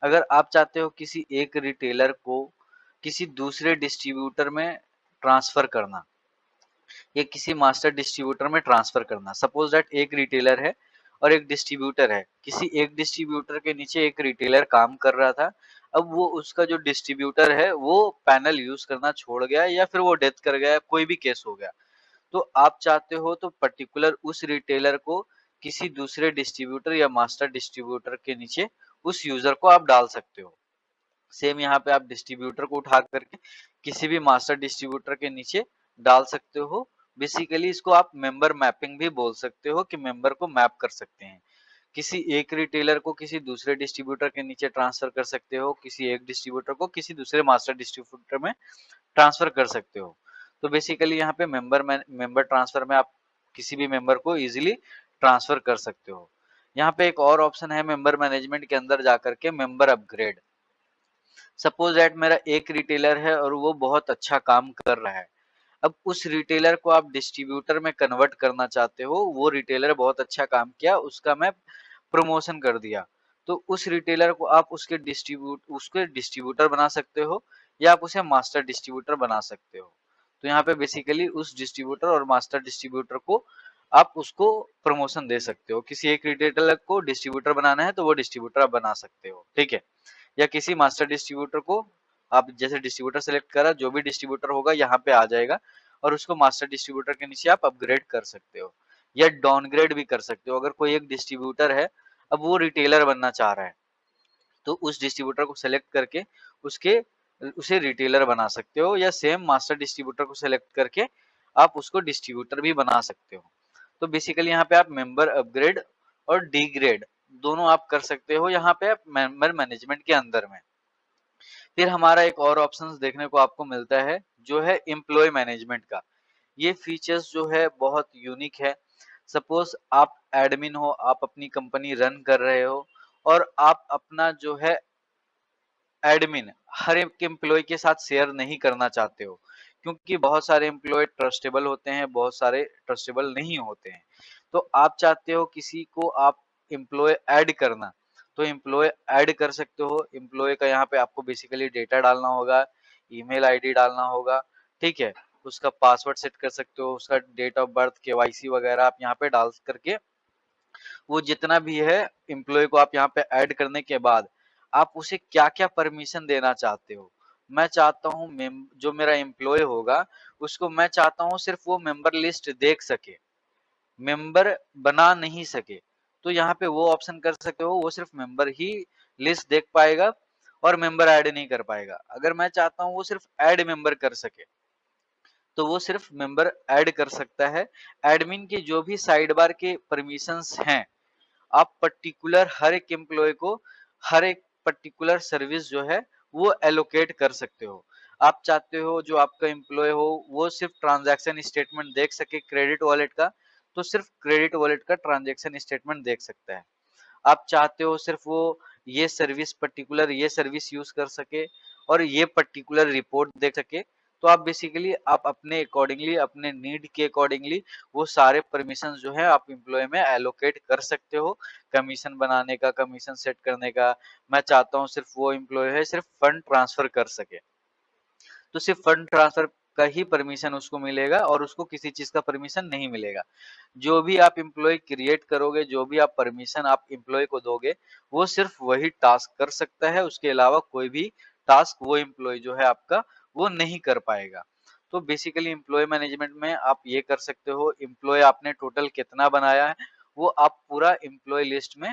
अगर आप चाहते हो किसी एक रिटेलर को किसी दूसरे डिस्ट्रीब्यूटर में ट्रांसफर करना, या किसी मास्टर डिस्ट्रीब्यूटर में ट्रांसफर करना, सपोज दैट एक रिटेलर है और एक डिस्ट्रीब्यूटर है, किसी एक डिस्ट्रीब्यूटर के नीचे एक रिटेलर काम कर रहा था, अब वो उसका जो डिस्ट्रीब्यूटर है वो पैनल यूज करना छोड़ गया, या फिर वो डेथ कर गया, कोई भी केस हो गया, तो आप चाहते हो तो पर्टिकुलर उस रिटेलर को किसी दूसरे डिस्ट्रीब्यूटर या मास्टर डिस्ट्रीब्यूटर के नीचे उस यूजर को आप डाल सकते हो। सेम यहाँ पे आप डिस्ट्रीब्यूटर को उठा करके किसी भी मास्टर डिस्ट्रीब्यूटर के नीचे डाल सकते हो। बेसिकली इसको आप मेंबर मैपिंग भी बोल सकते हो कि मेंबर को मैप कर सकते हैं। किसी एक रिटेलर को किसी दूसरे डिस्ट्रीब्यूटर के नीचे ट्रांसफर कर सकते हो, किसी एक डिस्ट्रीब्यूटर को किसी दूसरे मास्टर डिस्ट्रीब्यूटर में ट्रांसफर कर सकते हो। तो बेसिकली यहाँ पे मेंबर ट्रांसफर में आप किसी भी मेंबर को इजीली ट्रांसफर कर सकते हो। यहाँ पे एक और ऑप्शन है मेंबर मैनेजमेंट के अंदर जाकर के मेंबर अपग्रेड। सपोज दैट मेरा एक रिटेलर है और वो बहुत अच्छा काम कर रहा है। अब उस रिटेलर को आप डिस्ट्रीब्यूटर में कन्वर्ट करना चाहते हो, वो रिटेलर बहुत अच्छा काम किया, उसका मैं प्रमोशन कर दिया। तो उस रिटेलर को आप उसके डिस्ट्रीब्यूटर बना सकते हो या आप उसे मास्टर डिस्ट्रीब्यूटर बना सकते हो। तो यहाँ पे बेसिकली उस डिस्ट्रीब्यूटर और मास्टर डिस्ट्रीब्यूटर को आप उसको प्रमोशन दे सकते हो। किसी एक रिटेलर को डिस्ट्रीब्यूटर बनाना है तो वो डिस्ट्रीब्यूटर आप बना सकते हो, ठीक है। या किसी मास्टर डिस्ट्रीब्यूटर को आप जैसे डिस्ट्रीब्यूटर सेलेक्ट करा, जो भी डिस्ट्रीब्यूटर होगा यहाँ पे आ जाएगा और उसको मास्टर डिस्ट्रीब्यूटर के नीचे आप अपग्रेड कर सकते हो या डाउनग्रेड भी कर सकते हो। अगर कोई एक डिस्ट्रीब्यूटर है, अब वो रिटेलर बनना चाह रहा है, तो उस डिस्ट्रीब्यूटर को सेलेक्ट करके उसके उसे रिटेलर बना सकते हो या सेम मास्टर डिस्ट्रीब्यूटर को सेलेक्ट करके आप उसको डिस्ट्रीब्यूटर भी बना सकते हो। तो बेसिकली यहाँ पे आप मेंबर अपग्रेड और डिग्रेड दोनों आप कर सकते हो यहाँ पे आप मेंबर मैनेजमेंट के अंदर में। फिर हमारा एक और ऑप्शन देखने को आपको मिलता है जो है एम्प्लॉय मैनेजमेंट का। ये फीचर्स जो है बहुत यूनिक है। सपोज आप एडमिन हो, आप अपनी कंपनी रन कर रहे हो और आप अपना जो है एडमिन हर एक एम्प्लॉय के साथ शेयर नहीं करना चाहते हो, क्योंकि बहुत सारे एम्प्लॉय ट्रस्टेबल होते हैं, बहुत सारे ट्रस्टेबल नहीं होते हैं। तो आप चाहते हो किसी को आप एम्प्लॉय ऐड करना, तो एम्प्लॉय ऐड कर सकते हो। एम्प्लॉय का यहाँ पे आपको बेसिकली डेटा डालना होगा, ईमेल आईडी डालना होगा, ठीक है। उसका पासवर्ड सेट कर सकते हो, उसका डेट ऑफ बर्थ, केवाईसी वगैरह आप यहाँ पे डाल करके वो जितना भी है एम्प्लॉय को आप यहाँ पे ऐड करने के बाद आप उसे क्या क्या परमिशन देना चाहते हो। मैं चाहता हूँ जो मेरा एम्प्लॉय होगा उसको मैं चाहता हूँ सिर्फ वो मेंबर लिस्ट देख सके, मेंबर बना नहीं सके। तो यहाँ पे वो ऑप्शन कर सकते हो, वो सिर्फ मेंबर ही लिस्ट देख पाएगा और मेंबर ऐड नहीं कर पाएगा। अगर मैं चाहता हूँ वो सिर्फ ऐड मेंबर कर सके तो वो सिर्फ मेंबर ऐड कर सकता है। एडमिन के जो भी साइड बार के परमिशंस हैं आप पर्टिकुलर हर एक एम्प्लॉय को हर एक पर्टिकुलर सर्विस जो है वो एलोकेट कर सकते हो। आप चाहते हो जो आपका एम्प्लॉय हो वो सिर्फ ट्रांजैक्शन स्टेटमेंट देख सके क्रेडिट वॉलेट का, तो सिर्फ क्रेडिट वॉलेट का ट्रांजैक्शन स्टेटमेंट देख सकता है। आप चाहते हो सिर्फ वो ये सर्विस पर्टिकुलर ये सर्विस यूज कर सके और ये पर्टिकुलर रिपोर्ट देख सके, तो आप बेसिकली आप अपने अकॉर्डिंगली अपने नीड के अकॉर्डिंगली वो सारे परमिशन जो है आप एम्प्लॉय में एलोकेट कर सकते हो। कमीशन बनाने का, कमीशन सेट करने का, मैं चाहता हूँ सिर्फ वो एम्प्लॉय है सिर्फ फंड ट्रांसफर कर सके, तो सिर्फ फंड ट्रांसफर का ही परमिशन उसको मिलेगा और उसको किसी चीज का परमिशन नहीं मिलेगा। जो भी आप एम्प्लॉय क्रिएट करोगे, जो भी आप परमिशन आप एम्प्लॉय को दोगे, वो सिर्फ वही टास्क कर सकता है, उसके अलावा कोई भी टास्क वो एम्प्लॉय जो है आपका वो नहीं कर पाएगा। तो बेसिकली एम्प्लॉय मैनेजमेंट में आप ये कर सकते हो, एम्प्लॉय आपने टोटल कितना बनाया है वो आप पूरा एम्प्लॉय लिस्ट में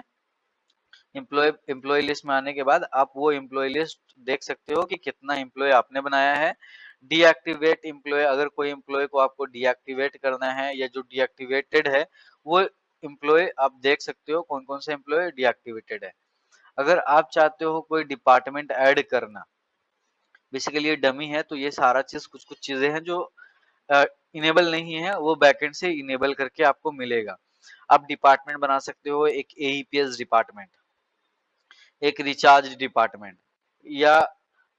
आने के बाद आप वो एम्प्लॉय लिस्ट देख सकते हो कि कितना एम्प्लॉय आपने बनाया है। डीएक्टिवेट एम्प्लॉय, अगर कोई एम्प्लॉय को आपको डीएक्टिवेट करना है या जो डीएक्टिवेटेड है वो एम्प्लॉय आप देख सकते हो कौन कौन से एम्प्लॉय डीएक्टिवेटेड है। अगर आप चाहते हो कोई डिपार्टमेंट ऐड करना, बेसिकली ये डमी है तो ये सारा चीज कुछ कुछ चीजें हैं जो इनेबल नहीं है, वो बैकएंड से इनेबल करके आपको मिलेगा। आप डिपार्टमेंट बना सकते हो, एक एईपीएस डिपार्टमेंट, एक रिचार्ज डिपार्टमेंट या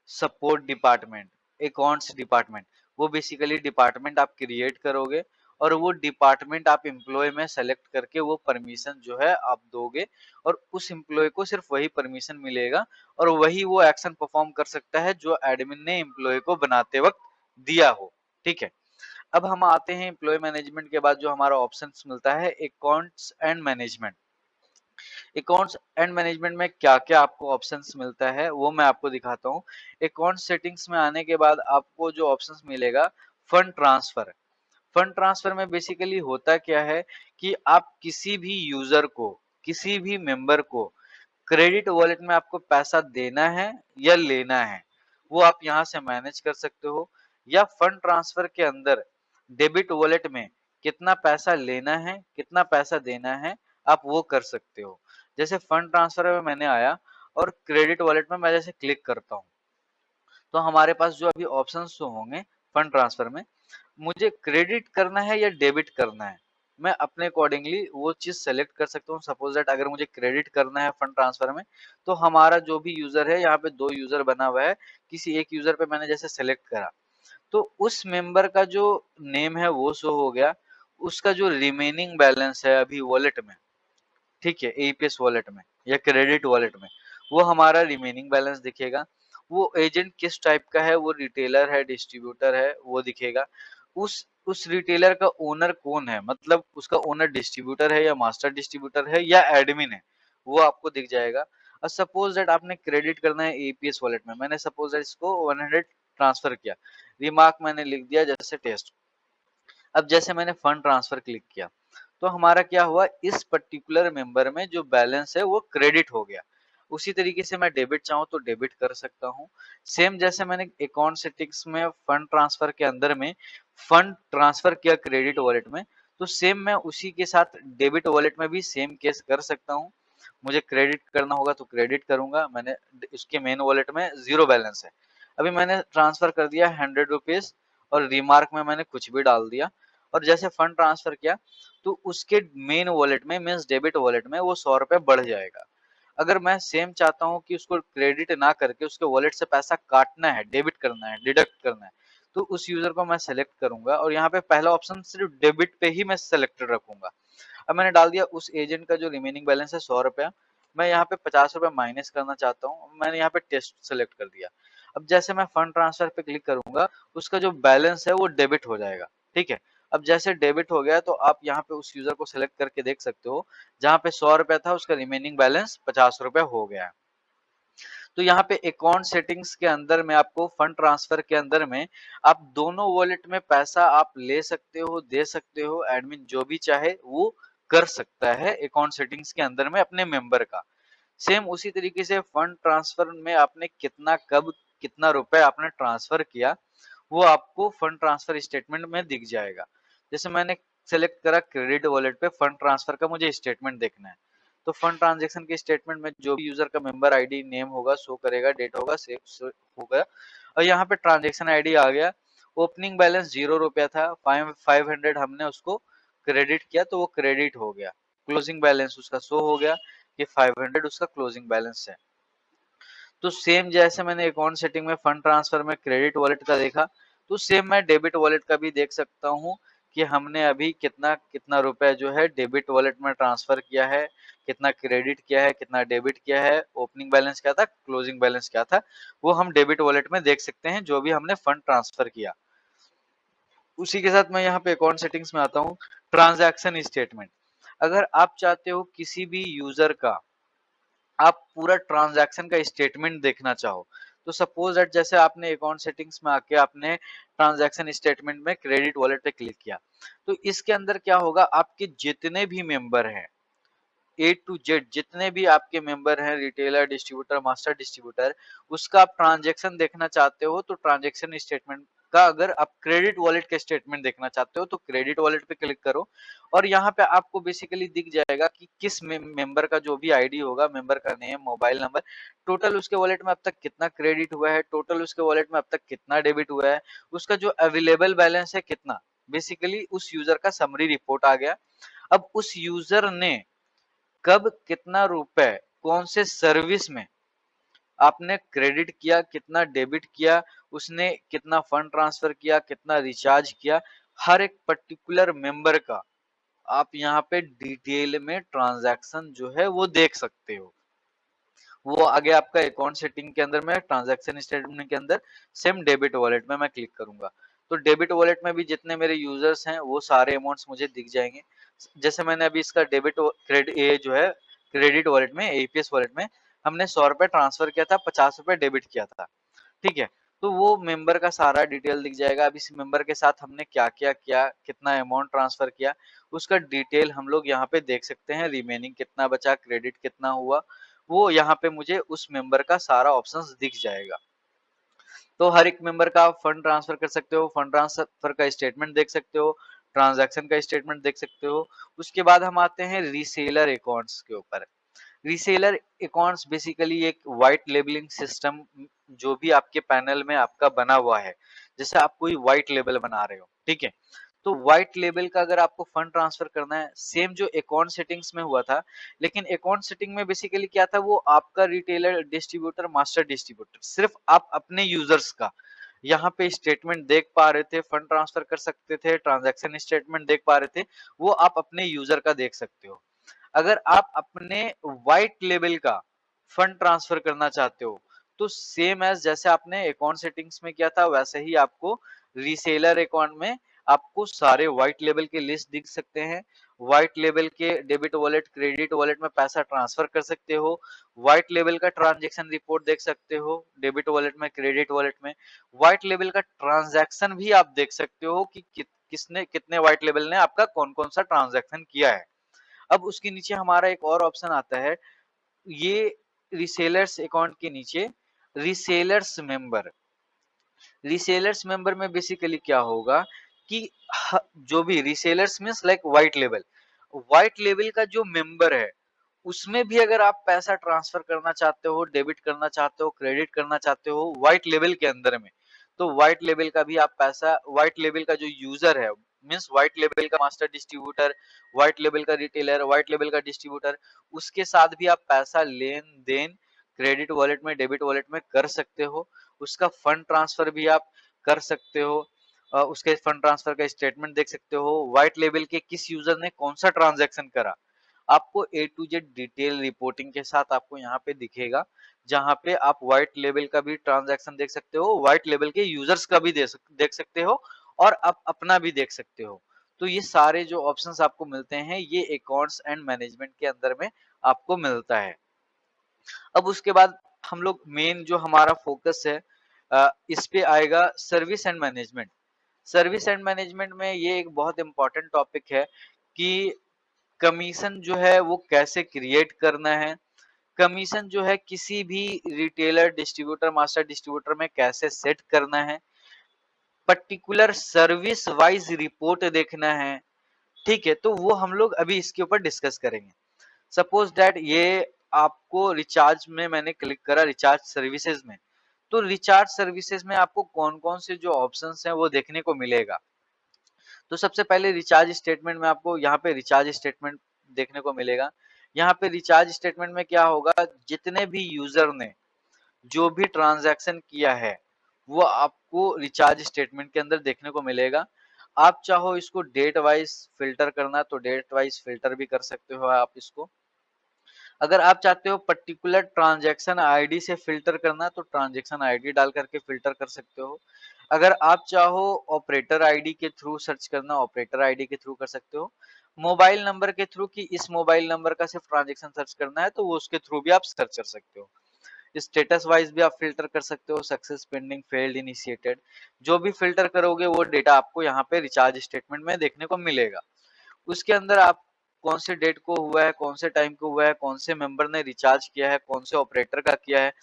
सपोर्ट डिपार्टमेंट, अकाउंट्स डिपार्टमेंट। वो बेसिकली डिपार्टमेंट आप क्रिएट करोगे और वो डिपार्टमेंट आप एम्प्लॉय में सेलेक्ट करके वो परमिशन जो है आप दोगे और उस एम्प्लॉय को सिर्फ वही परमिशन मिलेगा और वही वो एक्शन परफॉर्म कर सकता है जो एडमिन ने एम्प्लॉय को बनाते वक्त दिया हो, ठीक है। अब हम आते हैं एम्प्लॉय मैनेजमेंट के बाद जो हमारा ऑप्शन मिलता है accounts and management. Accounts and management में क्या क्या आपको ऑप्शंस मिलता है वो मैं आपको दिखाता हूँ। अकाउंट सेटिंग्स में आने के बाद आपको जो ऑप्शंस मिलेगा, फंड ट्रांसफर। फंड ट्रांसफर में बेसिकली होता क्या है कि आप किसी भी यूजर को, किसी भी मेंबर को क्रेडिट वॉलेट में आपको पैसा देना है या लेना है, वो आप यहाँ से मैनेज कर सकते हो। या फंड ट्रांसफर के अंदर डेबिट वॉलेट में कितना पैसा लेना है, कितना पैसा देना है, आप वो कर सकते हो। जैसे फंड ट्रांसफर में मैंने आया और क्रेडिट वॉलेट में मैं जैसे क्लिक करता हूँ, तो हमारे पास जो अभी ऑप्शंस शो होंगे फंड ट्रांसफर में, मुझे क्रेडिट करना है या डेबिट करना है, मैं अपने अकॉर्डिंगली वो चीज सेलेक्ट कर सकता हूँ। सपोज दैट अगर मुझे क्रेडिट करना है फंड ट्रांसफर में, तो हमारा जो भी यूजर है, यहाँ पे 2 यूजर बना हुआ है, किसी एक यूजर पे मैंने जैसे सेलेक्ट करा, तो उस मेंबर का जो नेम है वो शो हो गया, उसका जो रिमेनिंग बैलेंस है अभी वॉलेट में, ठीक है, एईपीएस वॉलेट में या क्रेडिट वॉलेट में, वो हमारा रिमेनिंग बैलेंस दिखेगा। वो एजेंट किस टाइप का है, वो रिटेलर है, डिस्ट्रीब्यूटर है, वो दिखेगा। उस रिटेलर का ओनर कौन है, मतलब उसका ओनर डिस्ट्रीब्यूटर है या मास्टर डिस्ट्रीब्यूटर है या एडमिन है, वो आपको दिख जाएगा। और सपोज दैट आपने क्रेडिट करना है एईपीएस वॉलेट में, मैंने सपोज दैट इसको 100 ट्रांसफर किया, रिमार्क मैंने लिख दिया जैसे टेस्ट। अब जैसे मैंने फंड ट्रांसफर क्लिक किया, तो हमारा क्या हुआ, इस पर्टिकुलर मेंबर में जो बैलेंस है वो क्रेडिट हो गया। उसी तरीके से मैं डेबिट चाहूँ तो डेबिट कर सकता हूँ। सेम जैसे मैंने अकाउंट सेटिंग्स में फंड ट्रांसफर के अंदर में फंड ट्रांसफर किया क्रेडिट वॉलेट में, तो सेम मैं उसी के साथ डेबिट वॉलेट में भी सेम केस कर सकता हूँ। मुझे क्रेडिट करना होगा तो क्रेडिट करूंगा, मैंने उसके मेन वॉलेट में 0 बैलेंस है, अभी मैंने ट्रांसफर कर दिया 100 रुपीज और रिमार्क में मैंने कुछ भी डाल दिया, और जैसे फंड ट्रांसफर किया तो उसके मेन वॉलेट में मीन्स डेबिट वॉलेट में वो 100 रुपए बढ़ जाएगा। अगर मैं सेम चाहता हूँ कि उसको क्रेडिट ना करके उसके वॉलेट से पैसा काटना है, डेबिट करना है, डिडक्ट करना है, तो उस यूजर को मैं सेलेक्ट करूंगा और यहाँ पे पहला ऑप्शन सिर्फ डेबिट पे ही मैं सेलेक्टेड रखूंगा। अब मैंने डाल दिया उस एजेंट का जो रिमेनिंग बैलेंस है 100 रुपया, मैं यहाँ पे 50 रुपए माइनस करना चाहता हूँ, मैंने यहाँ पे टेस्ट सेलेक्ट कर दिया। अब जैसे मैं फंड ट्रांसफर पे क्लिक करूंगा, उसका जो बैलेंस है वो डेबिट हो जाएगा, ठीक है। अब जैसे डेबिट हो गया तो आप यहाँ पे उस यूजर को सिलेक्ट करके देख सकते हो, जहाँ पे 100 रुपया था उसका रिमेनिंग बैलेंस 50 रुपया हो गया है। तो यहाँ पे अकाउंट सेटिंग्स के अंदर में आपको फंड ट्रांसफर के अंदर में आप दोनों वॉलेट में पैसा आप ले सकते हो, दे सकते हो, एडमिन जो भी चाहे वो कर सकता है अकाउंट सेटिंग्स के अंदर में अपने मेंबर का। सेम उसी तरीके से फंड ट्रांसफर में आपने कितना कब कितना रुपए आपने ट्रांसफर किया, वो आपको फंड ट्रांसफर स्टेटमेंट में दिख जाएगा। जैसे मैंने सेलेक्ट करा क्रेडिट वॉलेट पे फंड ट्रांसफर का मुझे स्टेटमेंट देखना है, तो फंड ट्रांजेक्शन के स्टेटमेंट में जो भी यूजर का मेंबर आईडी नेम होगा शो करेगा, डेट होगा सेव होगा, और यहाँ पे ट्रांजेक्शन आईडी आ गया। ओपनिंग बैलेंस 0 रुपया था, 500 हमने उसको क्रेडिट किया तो वो क्रेडिट हो गया। क्लोजिंग बैलेंस उसका शो हो गया कि 500 उसका क्लोजिंग बैलेंस है। तो सेम जैसे मैंने अकाउंट सेटिंग में फंड ट्रांसफर में क्रेडिट वॉलेट का देखा, तो सेम मैं डेबिट वॉलेट का भी देख सकता हूँ कि हमने अभी कितना कितना रुपए जो है डेबिट वॉलेट में ट्रांसफर किया है, कितना क्रेडिट किया है, कितना डेबिट किया है, ओपनिंग बैलेंस क्या था, क्लोजिंग बैलेंस क्या था, वो हम डेबिट वॉलेट में देख सकते हैं जो भी हमने फंड ट्रांसफर किया। उसी के साथ मैं यहाँ पे अकाउंट सेटिंग्स में आता हूँ, ट्रांजैक्शन स्टेटमेंट। अगर आप चाहते हो किसी भी यूजर का आप पूरा ट्रांजैक्शन का स्टेटमेंट देखना चाहो, तो सपोज दैट जैसे आपने अकाउंट सेटिंग्स में आके आपने ट्रांजैक्शन स्टेटमेंट में क्रेडिट वॉलेट पे क्लिक किया, तो इसके अंदर क्या होगा, आपके जितने भी मेंबर हैं ए टू जेड, जितने भी आपके मेंबर हैं, रिटेलर, डिस्ट्रीब्यूटर, मास्टर डिस्ट्रीब्यूटर, उसका आप ट्रांजैक्शन देखना चाहते हो तो ट्रांजैक्शन स्टेटमेंट का, अगर आप क्रेडिट वॉलेट के स्टेटमेंट देखना चाहते हो तो क्रेडिट वॉलेट पे क्लिक करो, और यहाँ पे आपको बेसिकली दिख जाएगा कि किस मेंबर का जो भी आईडी होगा, मेंबर का नेम, मोबाइल नंबर, टोटल उसके वॉलेट में अब तक कितना क्रेडिट हुआ है, टोटल उसके वॉलेट में अब तक कितना डेबिट हुआ है, उसका जो अवेलेबल बैलेंस है कितना, बेसिकली उस यूजर का समरी रिपोर्ट आ गया। अब उस यूजर ने कब कितना रुपए कौन से सर्विस में आपने क्रेडिट किया, कितना डेबिट किया, उसने कितना फंड ट्रांसफर किया, कितना रिचार्ज किया, हर एक पर्टिकुलर मेंबर का आप यहाँ पे डिटेल में ट्रांजैक्शन जो है वो देख सकते हो। वो आगे आपका अकाउंट सेटिंग के अंदर में ट्रांजैक्शन स्टेटमेंट के अंदर सेम डेबिट वॉलेट में मैं क्लिक करूंगा, तो डेबिट वॉलेट में भी जितने मेरे यूजर्स हैं वो सारे अमाउंट्स मुझे दिख जाएंगे। जैसे मैंने अभी इसका डेबिट क्रेडिट ये जो है क्रेडिट वॉलेट में एपीएस वॉलेट में हमने 100 रुपए ट्रांसफर किया था, 50 रुपए डेबिट किया था, ठीक है। तो वो मेंबर का सारा डिटेल दिख जाएगा। अब इस मेंबर के साथ हमने क्या-क्या किया, कितना अमाउंट ट्रांसफर किया, उसका डिटेल हम लोग यहाँ पे देख सकते हैं। रिमेनिंग कितना बचा, क्रेडिट कितना हुआ, वो यहाँ पे मुझे उस मेंबर का सारा ऑप्शंस दिख जाएगा। तो हर एक मेंबर का आप फंड ट्रांसफर कर सकते हो, फंड ट्रांसफर का स्टेटमेंट देख सकते हो, ट्रांजैक्शन का स्टेटमेंट देख सकते हो। उसके बाद हम आते हैं रीसेलर अकाउंट्स के ऊपर। रीसेलर अकाउंट्स बेसिकली एक व्हाइट लेबलिंग सिस्टम जो भी आपके पैनल में आपका बना हुआ है, जैसे आप कोई व्हाइट लेबल बना रहे हो, ठीक है, तो व्हाइट लेबल का अगर आपको फंड ट्रांसफर करना है, सेम जो अकाउंट सेटिंग्स में हुआ था, लेकिन अकाउंट सेटिंग में बेसिकली क्या था, वो आपका रिटेलर डिस्ट्रीब्यूटर मास्टर डिस्ट्रीब्यूटर सिर्फ आप अपने यूजर्स का यहाँ पे स्टेटमेंट देख पा रहे थे, फंड ट्रांसफर कर सकते थे, ट्रांजैक्शन स्टेटमेंट देख पा रहे थे, वो आप अपने यूजर का देख सकते हो। अगर आप अपने व्हाइट लेबल का फंड ट्रांसफर करना चाहते हो, तो सेम एज जैसे आपने अकाउंट सेटिंग्स में किया था, वैसे ही आपको रीसेलर अकाउंट में आपको सारे व्हाइट लेबल के लिस्ट दिख सकते हैं। व्हाइट लेबल के डेबिट वॉलेट, क्रेडिट वॉलेट में पैसा ट्रांसफर कर सकते हो। व्हाइट लेबल का ट्रांजैक्शन रिपोर्ट देख सकते हो, डेबिट वॉलेट में, क्रेडिट वॉलेट में। व्हाइट लेबल का ट्रांजैक्शन भी आप देख सकते हो कि किसने कितने व्हाइट लेबल ने आपका कौन कौन सा ट्रांजैक्शन किया है। अब उसके नीचे हमारा एक और ऑप्शन आता है, ये रीसेलर्स अकाउंट के नीचे रीसेलर्स मेंबर। रीसेलर्स मेंबर में बेसिकली क्या होगा कि जो भी resellers means like white label का जो मेंबर है, उसमें भी अगर आप पैसा ट्रांसफर करना चाहते हो, डेबिट करना चाहते हो, क्रेडिट करना चाहते हो व्हाइट लेबल के अंदर में, तो व्हाइट लेबल का भी आप पैसा, व्हाइट लेबल का जो यूजर है मींस व्हाइट लेबल का मास्टर डिस्ट्रीब्यूटर, व्हाइट लेबल का रिटेलर, व्हाइट लेबल का डिस्ट्रीब्यूटर, उसके साथ भी आप पैसा लेन देन क्रेडिट वॉलेट में, डेबिट वॉलेट में कर सकते हो। उसका फंड ट्रांसफर भी आप कर सकते हो। उसके फंड ट्रांसफर का स्टेटमेंट देख सकते हो, व्हाइट लेबल के किस यूजर ने कौन सा ट्रांजैक्शन करा, आपको ए टू जेड डिटेल रिपोर्टिंग के साथ आपको यहाँ पे दिखेगा, जहाँ पे आप व्हाइट लेबल का भी ट्रांजैक्शन देख सकते हो, व्हाइट लेबल के यूजर्स का भी देख सकते हो, और आप अपना भी देख सकते हो। तो ये सारे जो ऑप्शंस आपको मिलते हैं, ये अकाउंट्स एंड मैनेजमेंट के अंदर में आपको मिलता है। अब उसके बाद हम लोग मेन जो हमारा फोकस है, इस पे आएगा service and management. Service and management में ये एक बहुत इंपॉर्टेंट टॉपिक है कि कमीशन जो है वो कैसे क्रिएट करना है, कमीशन जो है किसी भी रिटेलर, डिस्ट्रीब्यूटर, मास्टर डिस्ट्रीब्यूटर में कैसे सेट करना है, पर्टिकुलर सर्विस वाइज रिपोर्ट देखना है, ठीक है, तो वो हम लोग अभी इसके ऊपर डिस्कस करेंगे। सपोज दैट ये आपको रिचार्ज में मैंने क्लिक करा, रिचार्ज सर्विसेज में, तो रिचार्ज सर्विसेज में आपको कौन कौन से जो ऑप्शंस हैं वो देखने को मिलेगा। तो सबसे पहले रिचार्ज स्टेटमेंट में आपको यहाँ पे रिचार्ज स्टेटमेंट देखने को मिलेगा। यहाँ पे रिचार्ज स्टेटमेंट में क्या होगा, जितने भी यूजर ने जो भी ट्रांजैक्शन किया है, वो आपको रिचार्ज स्टेटमेंट के अंदर देखने को मिलेगा। आप चाहो इसको डेट वाइज फिल्टर करना तो डेट वाइज फिल्टर भी कर सकते हो आप इसको। अगर आप चाहते हो पर्टिकुलर ट्रांजैक्शन आईडी से फिल्टर करना तो ट्रांजैक्शन आईडी डाल करके फिल्टर कर सकते हो। अगर आप चाहो ऑपरेटर आईडी के थ्रू सर्च करना, ऑपरेटर आईडी के थ्रू कर सकते हो। मोबाइल नंबर के थ्रू कि इस मोबाइल नंबर का सिर्फ ट्रांजैक्शन सर्च करना है, तो वो उसके थ्रू भी आप सर्च कर सकते हो। स्टेटस वाइज भी आप फिल्टर कर सकते हो, सक्सेस, पेंडिंग, फेल्ड, इनिशिएटेड, जो भी फिल्टर करोगे वो डेटा आपको यहाँ पे रिचार्ज स्टेटमेंट में देखने को मिलेगा। उसके अंदर आप कौन से डेट को हुआ है, कौन से टाइम को हुआ है, कौन से मेंबर ने रिचार्ज किया है, कौन से ऑपरेटर का किया है,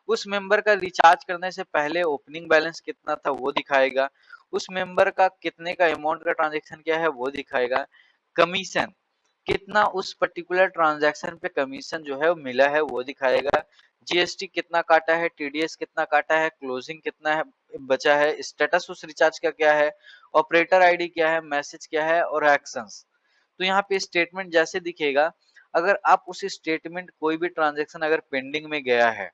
उस मेंबर का रिचार्ज करने से पहले ओपनिंग बैलेंस कितना था वो दिखाएगा, उस मेंबर का कितने का अमाउंट का ट्रांजैक्शन किया है वो दिखाएगा, कमीशन कितना उस पर्टिकुलर ट्रांजैक्शन पे कमीशन जो है वो मिला है वो दिखाएगा, जीएसटी कितना काटा है, टीडीएस कितना काटा है, क्लोजिंग कितना है बचा है, स्टेटस उस रिचार्ज का क्या है, ऑपरेटर आईडी क्या है, मैसेज क्या है, और एक्शंस। तो यहाँ पे स्टेटमेंट जैसे दिखेगा, अगर आप उस स्टेटमेंट, कोई भी ट्रांजैक्शन अगर पेंडिंग में गया है,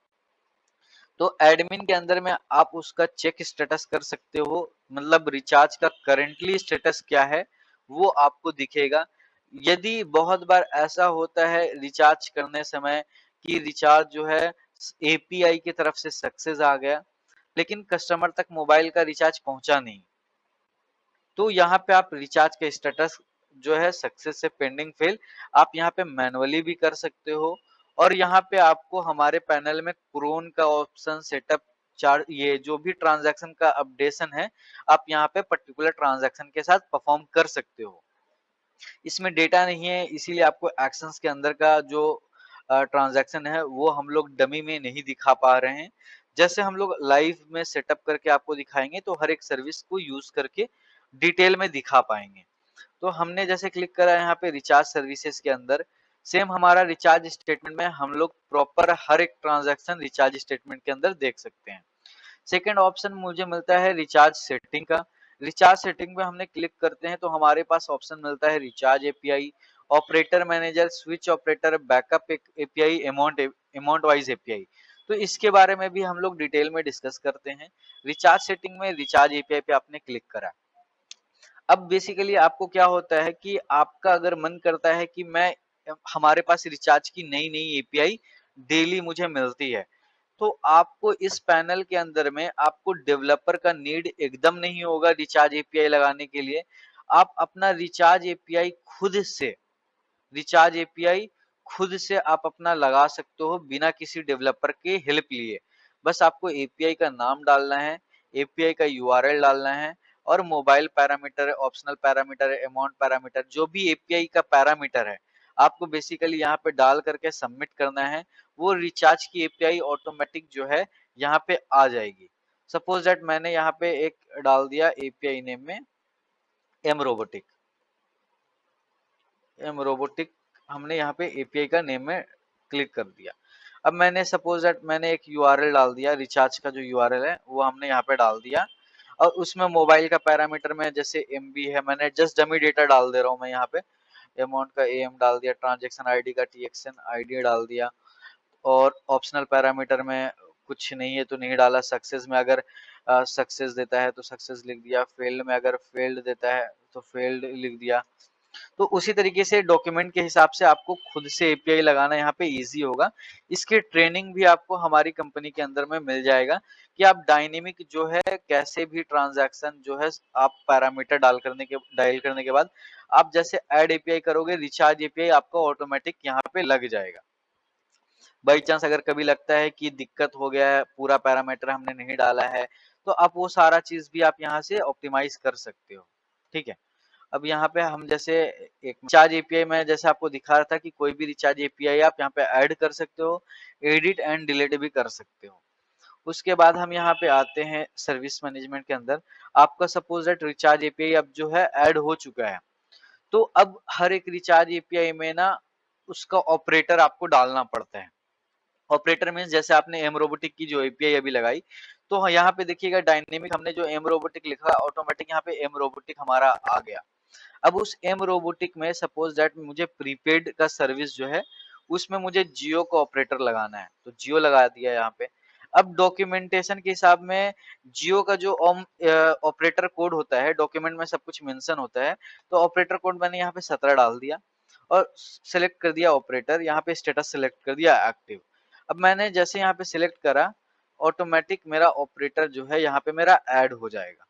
तो एडमिन के अंदर में आप उसका चेक स्टेटस कर सकते हो, मतलब रिचार्ज का करंटली स्टेटस क्या है वो आपको दिखेगा। यदि बहुत बार ऐसा होता है रिचार्ज करने समय कि रिचार्ज जो है एपीआई की तरफ से सक्सेस आ गया, लेकिन कस्टमर तक मोबाइल का रिचार्ज पहुंचा नहीं, तो यहाँ पे आप रिचार्ज का स्टेटस जो है सक्सेस से पेंडिंग, फेल, आप यहाँ पे मैनुअली भी कर सकते हो। और यहाँ पे आपको हमारे पैनल में क्रोन का ऑप्शन सेटअप चार ये जो भी ट्रांजैक्शन का अपडेशन है, आप यहाँ पे पर्टिकुलर ट्रांजैक्शन के साथ परफॉर्म कर सकते हो। इसमें डेटा नहीं है, इसीलिए आपको एक्शंस के अंदर का जो ट्रांजैक्शन है वो हम लोग डमी में नहीं दिखा पा रहे हैं। जैसे हम लोग लाइव में सेटअप करके आपको दिखाएंगे तो हर एक सर्विस को यूज करके डिटेल में दिखा पाएंगे। तो हमने जैसे क्लिक करा यहाँ पे रिचार्ज सर्विसेज के अंदर, सेम हमारा रिचार्ज स्टेटमेंट में हम लोग प्रॉपर हर एक ट्रांजैक्शन रिचार्ज स्टेटमेंट के अंदर देख सकते हैं। सेकंड ऑप्शन मुझे मिलता है रिचार्ज सेटिंग का। रिचार्ज सेटिंग में हमने क्लिक करते हैं तो हमारे पास ऑप्शन मिलता है recharge API, operator manager, switch operator, backup API, amount wise API. तो इसके बारे में भी हम लोग डिटेल में डिस्कस करते हैं। रिचार्ज सेटिंग में रिचार्ज एपीआई पे आपने क्लिक करा। अब बेसिकली आपको क्या होता है कि आपका अगर मन करता है कि मैं हमारे पास रिचार्ज की नई नई एपीआई डेली मुझे मिलती है, तो आपको इस पैनल के अंदर में आपको डेवलपर का नीड एकदम नहीं होगा रिचार्ज एपीआई लगाने के लिए। आप अपना रिचार्ज एपीआई खुद से आप अपना लगा सकते हो बिना किसी डेवलपर के हेल्प लिए। बस आपको एपीआई का नाम डालना है, एपीआई का यूआरएल डालना है, और mobile parameter, optional parameter, amount parameter, जो भी एपीआई का पैरामीटर है आपको बेसिकली यहाँ पे डाल करके सबमिट करना है। वो रिचार्ज की एपीआई ऑटोमेटिक जो है यहाँ पे आ जाएगी। सपोज दैट मैंने यहाँ पे एक डाल दिया एपीआई नेम में एम रोबोटिक। एम रोबोटिक हमने यहाँ पे एपीआई का नेम में क्लिक कर दिया। अब मैंने सपोज दैट मैंने एक यूआरएल डाल दिया, रिचार्ज का जो यूआरएल है वो हमने यहाँ पे डाल दिया, और उसमें मोबाइल का पैरामीटर में जैसे एमबी है, मैंने जस्ट डमी डेटा डाल दे रहा हूँ मैं यहाँ पे। अमाउंट का एम डाल दिया, ट्रांजेक्शन आईडी का टीएक्सएन आईडी डाल दिया, और ऑप्शनल पैरामीटर में कुछ नहीं है तो नहीं डाला। सक्सेस में अगर सक्सेस देता है तो सक्सेस लिख दिया, फेल्ड में अगर फेल्ड देता है तो फेल्ड लिख दिया। तो उसी तरीके से डॉक्यूमेंट के हिसाब से आपको खुद से एपीआई लगाना यहाँ पे इजी होगा। इसकी ट्रेनिंग भी आपको हमारी कंपनी के अंदर में मिल जाएगा कि आप डायनेमिक जो है कैसे भी ट्रांजैक्शन जो है आप पैरामीटर डायल करने के बाद आप जैसे ऐड एपीआई करोगे, रिचार्ज एपीआई आपका ऑटोमेटिक यहाँ पे लग जाएगा। बाई चांस अगर कभी लगता है कि दिक्कत हो गया है, पूरा पैरामीटर हमने नहीं डाला है, तो आप वो सारा चीज भी आप यहाँ से ऑप्टिमाइज कर सकते हो। ठीक है। अब यहाँ पे हम जैसे एक रिचार्ज एपीआई में जैसे आपको दिखा रहा था कि कोई भी रिचार्ज एपीआई आप यहाँ पे ऐड कर सकते हो, एडिट एंड डिलीट भी कर सकते हो। उसके बाद हम यहाँ पे आते हैं सर्विस मैनेजमेंट के अंदर। आपका सपोज दैट रिचार्ज एपीआई अब जो है ऐड हो चुका है, तो अब हर एक रिचार्ज एपीआई में ना उसका ऑपरेटर आपको डालना पड़ता है। ऑपरेटर मीन्स जैसे आपने एम रोबोटिक की जो एपीआई अभी लगाई, तो यहाँ पे देखिएगा डायनेमिक हमने जो एम रोबोटिक लिखा, ऑटोमेटिक यहाँ पे एम रोबोटिक हमारा आ गया। अब उस एम रोबोटिक में सपोज दैट मुझे प्रीपेड का सर्विस जो है उसमें मुझे जियो का ऑपरेटर लगाना है, तो जियो लगा दिया यहाँ पे। अब डॉक्यूमेंटेशन के हिसाब में जियो का जो ऑपरेटर कोड होता है, डॉक्यूमेंट में सब कुछ मेंशन होता है, तो ऑपरेटर कोड मैंने यहाँ पे 17 डाल दिया और सेलेक्ट कर दिया ऑपरेटर, यहाँ पे स्टेटस सेलेक्ट कर दिया एक्टिव। अब मैंने जैसे यहाँ पे सिलेक्ट करा, ऑटोमेटिक मेरा ऑपरेटर जो है यहाँ पे मेरा ऐड हो जाएगा।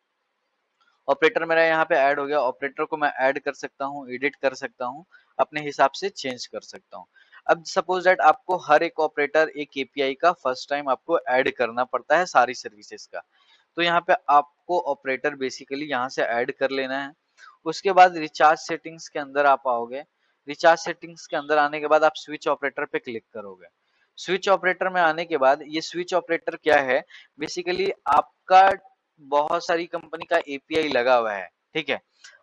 ऑपरेटर मेरा यहाँ पे ऐड हो गया। ऑपरेटर को मैं ऐड कर सकता हूँ, एडिट कर सकता हूँ, अपने हिसाब से चेंज कर सकता हूँ। अब सपोज दैट आपको हर एक ऑपरेटर एक एपीआई का फर्स्ट टाइम आपको ऐड करना पड़ता है सारी सर्विसेज का, तो यहाँ पे आपको ऑपरेटर बेसिकली यहाँ से ऐड कर लेना है। उसके बाद रिचार्ज सेटिंग्स के अंदर आप आओगे। रिचार्ज सेटिंग्स के अंदर आने के बाद आप स्विच ऑपरेटर पे क्लिक करोगे। स्विच ऑपरेटर में आने के बाद ये स्विच ऑपरेटर क्या है, बेसिकली आपका बहुत सारी कंपनी का एपीआई लगा हुआ है, ठीक है,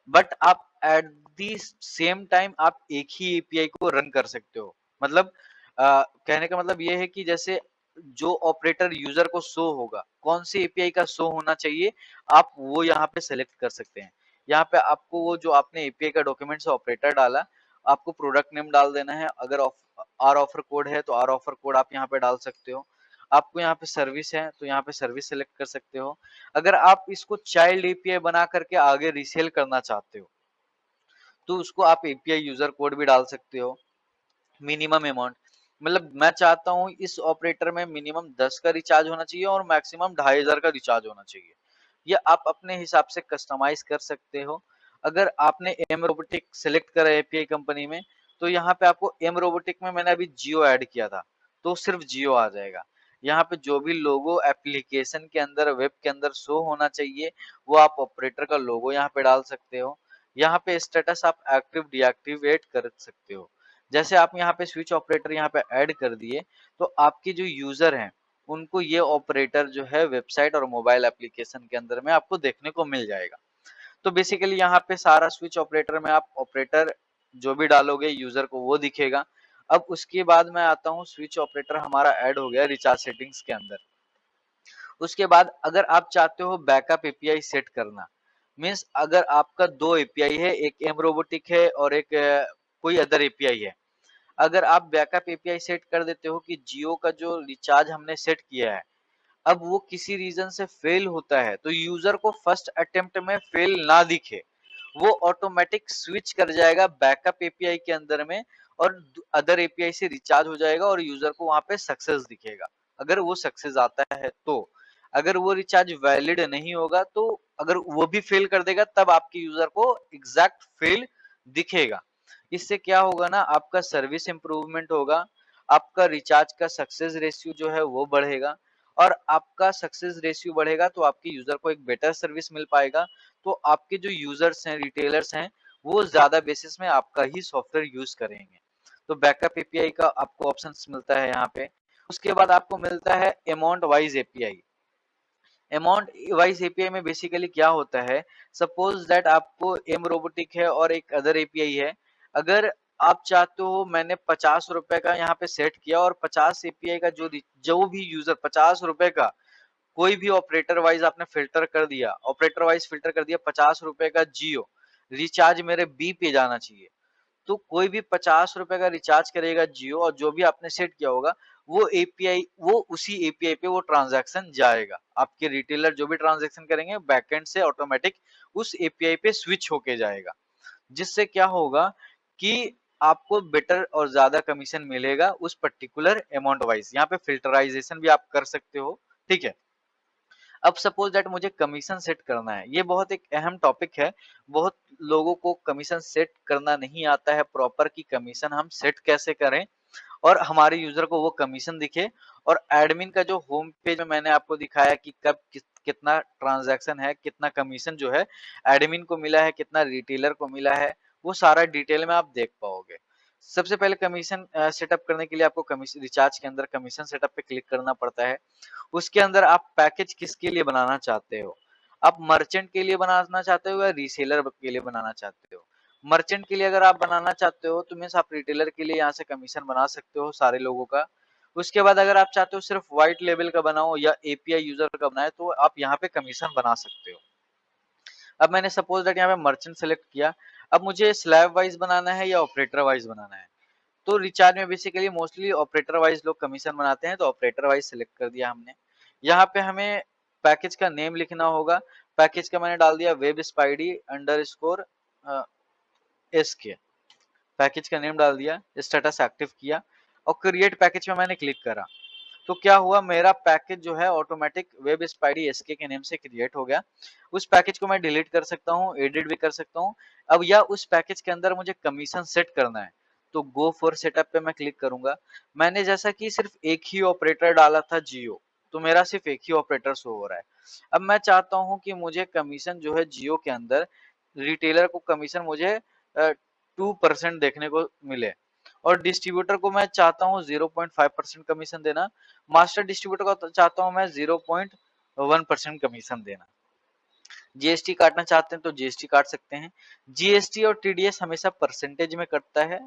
बट आप एट दी सेम टाइम आप एक ही एपीआई को रन कर सकते हो। मतलब कहने का मतलब ये है कि जैसे जो ऑपरेटर यूजर को शो होगा, कौन सी एपीआई का शो होना चाहिए, आप वो यहाँ पे सेलेक्ट कर सकते हैं। यहाँ पे आपको वो जो आपने एपीआई का डॉक्यूमेंट से ऑपरेटर डाला, आपको प्रोडक्ट नेम डाल देना है। अगर आर ऑफर कोड है तो आर ऑफर कोड आप यहाँ पे डाल सकते हो। आपको यहाँ पे सर्विस है तो यहाँ पे सर्विस सेलेक्ट कर सकते हो। अगर आप इसको चाइल्ड एपीआई बना करके आगे रीसेल करना चाहते हो तो उसको आप एपीआई यूजर कोड भी डाल सकते हो। मिनिमम अमाउंट, मतलब मैं चाहता हूँ इस ऑपरेटर में मिनिमम 10 का रिचार्ज होना चाहिए और मैक्सिमम 2500 का रिचार्ज होना चाहिए। ये आप अपने हिसाब से कस्टमाइज कर सकते हो। अगर आपने एम रोबोटिक सेलेक्ट करा एपीआई कंपनी में, तो यहाँ पे आपको एम रोबोटिक में मैंने अभी जियो ऐड किया था तो सिर्फ जियो आ जाएगा। यहाँ पे जो भी लोगो एप्लीकेशन के अंदर वेब के अंदर शो होना चाहिए वो आप ऑपरेटर का लोगो यहाँ पे डाल सकते हो। यहाँ पे स्टेटस आप एक्टिव डीएक्टिवेट कर सकते हो। जैसे आप यहाँ पे स्विच ऑपरेटर यहाँ पे ऐड कर दिए तो आपके जो यूजर हैं उनको ये ऑपरेटर जो है वेबसाइट और मोबाइल एप्लीकेशन के अंदर में आपको देखने को मिल जाएगा। तो बेसिकली यहाँ पे सारा स्विच ऑपरेटर में आप ऑपरेटर जो भी डालोगे यूजर को वो दिखेगा। अब उसके बाद मैं आता हूँ, स्विच ऑपरेटर हमारा ऐड हो गया रिचार्ज सेटिंग्स के अंदर। उसके बाद अगर आप चाहते हो बैकअप एपीआई सेट करना, मीन्स अगर आपका दो एपीआई है, एक एम रोबोटिक है और एक कोई अदर एपीआई है, अगर आप बैकअप एपीआई सेट कर देते हो कि जियो का जो रिचार्ज हमने सेट किया है अब वो किसी रीजन से फेल होता है तो यूजर को फर्स्ट अटेम्प्ट में फेल ना दिखे, वो ऑटोमेटिक स्विच कर जाएगा बैकअप एपीआई के अंदर में और अदर एपीआई से रिचार्ज हो जाएगा और यूजर को वहां पे सक्सेस दिखेगा। अगर वो सक्सेस आता है तो, अगर वो रिचार्ज वैलिड नहीं होगा तो, अगर वो भी फेल कर देगा तब आपके यूजर को एग्जैक्ट फेल दिखेगा। इससे क्या होगा ना, आपका सर्विस इंप्रूवमेंट होगा, आपका रिचार्ज का सक्सेस रेशियो जो है वो बढ़ेगा और आपका सक्सेस रेशियो बढ़ेगा तो आपके यूजर को एक बेटर सर्विस मिल पाएगा। तो आपके जो यूजर्स हैं, रिटेलर्स हैं, वो ज्यादा बेसिस में आपका ही सॉफ्टवेयर यूज करेंगे। तो बैकअप एपीआई का आपको ऑप्शंस मिलता है यहाँ पे। उसके बाद आपको मिलता है amount wise API. Amount wise API में बेसिकली क्या होता है, सपोज दैट आपको एम रोबोटिक है और एक अदर एपीआई है। अगर आप चाहते हो, मैंने 50 रुपए का यहाँ पे सेट किया और 50 एपीआई का जो भी यूजर 50 रुपए का कोई भी ऑपरेटर वाइज आपने फिल्टर कर दिया, ऑपरेटर वाइज फिल्टर कर दिया, 50 रुपए का जियो रिचार्ज मेरे बी पे जाना चाहिए, तो कोई भी 50 रुपए का रिचार्ज करेगा जियो और जो भी आपने सेट किया होगा वो एपीआई, वो उसी एपीआई पे वो ट्रांजैक्शन जाएगा। आपके रिटेलर जो भी ट्रांजैक्शन करेंगे बैकएंड से ऑटोमेटिक उस एपीआई पे स्विच होके जाएगा। जिससे क्या होगा कि आपको बेटर और ज्यादा कमीशन मिलेगा उस पर्टिकुलर अमाउंट वाइज। यहाँ पे फिल्टराइजेशन भी आप कर सकते हो, ठीक है। अब सपोज दैट मुझे कमीशन सेट करना है, ये बहुत एक अहम टॉपिक है। बहुत लोगों को कमीशन सेट करना नहीं आता है प्रॉपर, कि कमीशन हम सेट कैसे करें और हमारे यूजर को वो कमीशन दिखे। और एडमिन का जो होम पेज में मैंने आपको दिखाया कि कब कितना ट्रांजैक्शन है, कितना कमीशन जो है एडमिन को मिला है, कितना रिटेलर को मिला है, वो सारा डिटेल में आप देख पाओगे। सबसे पहले कमीशन सेटअप करने के लिए आपको कमीशन रिचार्ज के अंदर कमीशन सेटअप पे क्लिक करना पड़ता है। उसके अंदर आप पैकेज किसके लिए बनाना चाहते हो, आप मर्चेंट के लिए बनाना चाहते हो या रीसेलर के लिए बनाना चाहते हो। मर्चेंट के लिए अगर आप बनाना चाहते हो तो मीन्स आप रिटेलर के लिए यहाँ से कमीशन बना सकते हो सारे लोगों का। उसके बाद अगर आप चाहते हो सिर्फ व्हाइट लेवल का बनाओ या एपीआई यूजर का बनाए तो आप यहाँ पे कमीशन बना सकते हो। अब मैंने सपोज दैट यहाँ पे मर्चेंट सेलेक्ट किया। अब मुझे स्लैब वाइज बनाना है या ऑपरेटर वाइज बनाना है, तो रिचार्ज में बेसिकली मोस्टली ऑपरेटर वाइज लोग कमीशन बनाते हैं, तो ऑपरेटर वाइज सिलेक्ट कर दिया हमने। यहाँ पे हमें पैकेज का नेम लिखना होगा। पैकेज का मैंने डाल दिया web spidey under score S के, पैकेज का नेम डाल दिया, स्टेटस एक्टिव किया और क्रिएट पैकेज में मैंने क्लिक करा। तो क्या हुआ, मेरा पैकेज जो है ऑटोमेटिक वेब स्पाइडी एसके के नेम से क्रिएट हो गया। उस पैकेज को मैं डिलीट कर सकता हूँ, एडिट भी कर सकता हूँ। अब या उस पैकेज के अंदर मुझे कमीशन सेट करना है तो गो फॉर सेटअप पे मैं क्लिक करूंगा। मैंने जैसा कि सिर्फ एक ही ऑपरेटर डाला था जियो, तो मेरा सिर्फ एक ही ऑपरेटर शो हो रहा है। अब मैं चाहता हूँ कि मुझे कमीशन जो है जियो के अंदर रिटेलर को कमीशन मुझे 2% देखने को मिले और डिस्ट्रीब्यूटर को मैं चाहता हूँ 0.5% कमीशन देना। मास्टर डिस्ट्रीब्यूटर को चाहता हूँ मैं 0.1% कमीशन देना। जीएसटी काटना चाहते हैं तो जीएसटी काट सकते हैं। जीएसटी और टीडीएस हमेशा परसेंटेज में कटता है,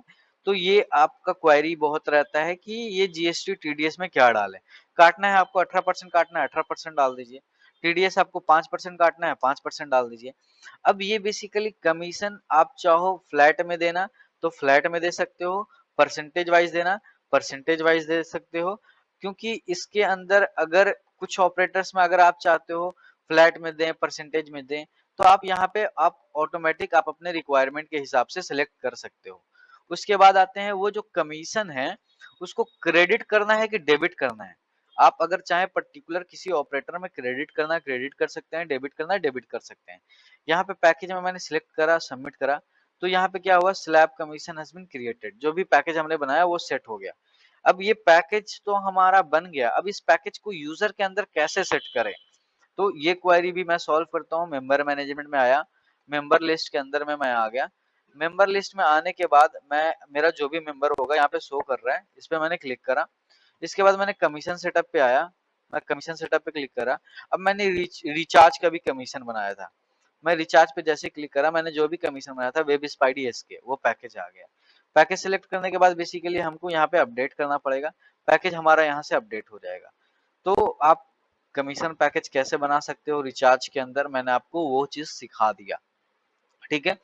तो ये आपका क्वेरी बहुत रहता है कि ये जीएसटी टीडीएस में क्या डालें। काटना है आपको 18% काटना है 18% डाल दीजिए। टीडीएस आपको 5% काटना है 5% डाल दीजिए। अब ये बेसिकली कमीशन आप चाहो फ्लैट में देना तो फ्लैट में दे सकते हो, परसेंटेज वाइज देना परसेंटेज वाइज दे सकते हो। क्योंकि इसके अंदर अगर कुछ ऑपरेटर्स में अगर आप चाहते हो फ्लैट में दें परसेंटेज में दें, तो आप यहाँ पे आप ऑटोमेटिक आप अपने रिक्वायरमेंट के हिसाब से सिलेक्ट कर सकते हो। उसके बाद आते हैं वो जो कमीशन है उसको क्रेडिट करना है कि डेबिट करना है। आप अगर चाहे पर्टिकुलर किसी ऑपरेटर में क्रेडिट करना है क्रेडिट कर सकते हैं, डेबिट करना है डेबिट कर सकते हैं। यहाँ पे पैकेज में मैंने सिलेक्ट करा, सबमिट करा, तो यहाँ पे क्या हुआ, slab commission has been created, जो भी पैकेज हमने बनाया वो सेट हो गया। अब ये पैकेज तो हमारा बन गया, अब इस पैकेज को यूजर के अंदर कैसे सेट करें? तो ये क्वेरी भी मैं सॉल्व करता हूँ। मेंबर मैनेजमेंट में आया, मेंबर लिस्ट के अंदर में मैं आ गया। मेंबर लिस्ट में आने के बाद मैं, मेरा जो भी मेंबर होगा यहाँ पे शो कर रहा है, इस पे मैंने क्लिक करा। इसके बाद मैंने कमीशन सेटअप पे आया, मैं कमीशन सेटअप पे क्लिक करा। अब मैंने रिचार्ज का भी कमीशन बनाया था, मैं रिचार्ज पे जैसे क्लिक करा, मैंने जो भी कमीशन बनाया था वेब स्पाइडी एसके, वो पैकेज आ गया। पैकेज सिलेक्ट करने के बाद बेसिकली हमको यहाँ पे अपडेट करना पड़ेगा, पैकेज हमारा यहाँ से अपडेट हो जाएगा। तो आप कमीशन पैकेज कैसे बना सकते हो रिचार्ज के अंदर, मैंने आपको वो चीज सिखा दिया। ठीक है,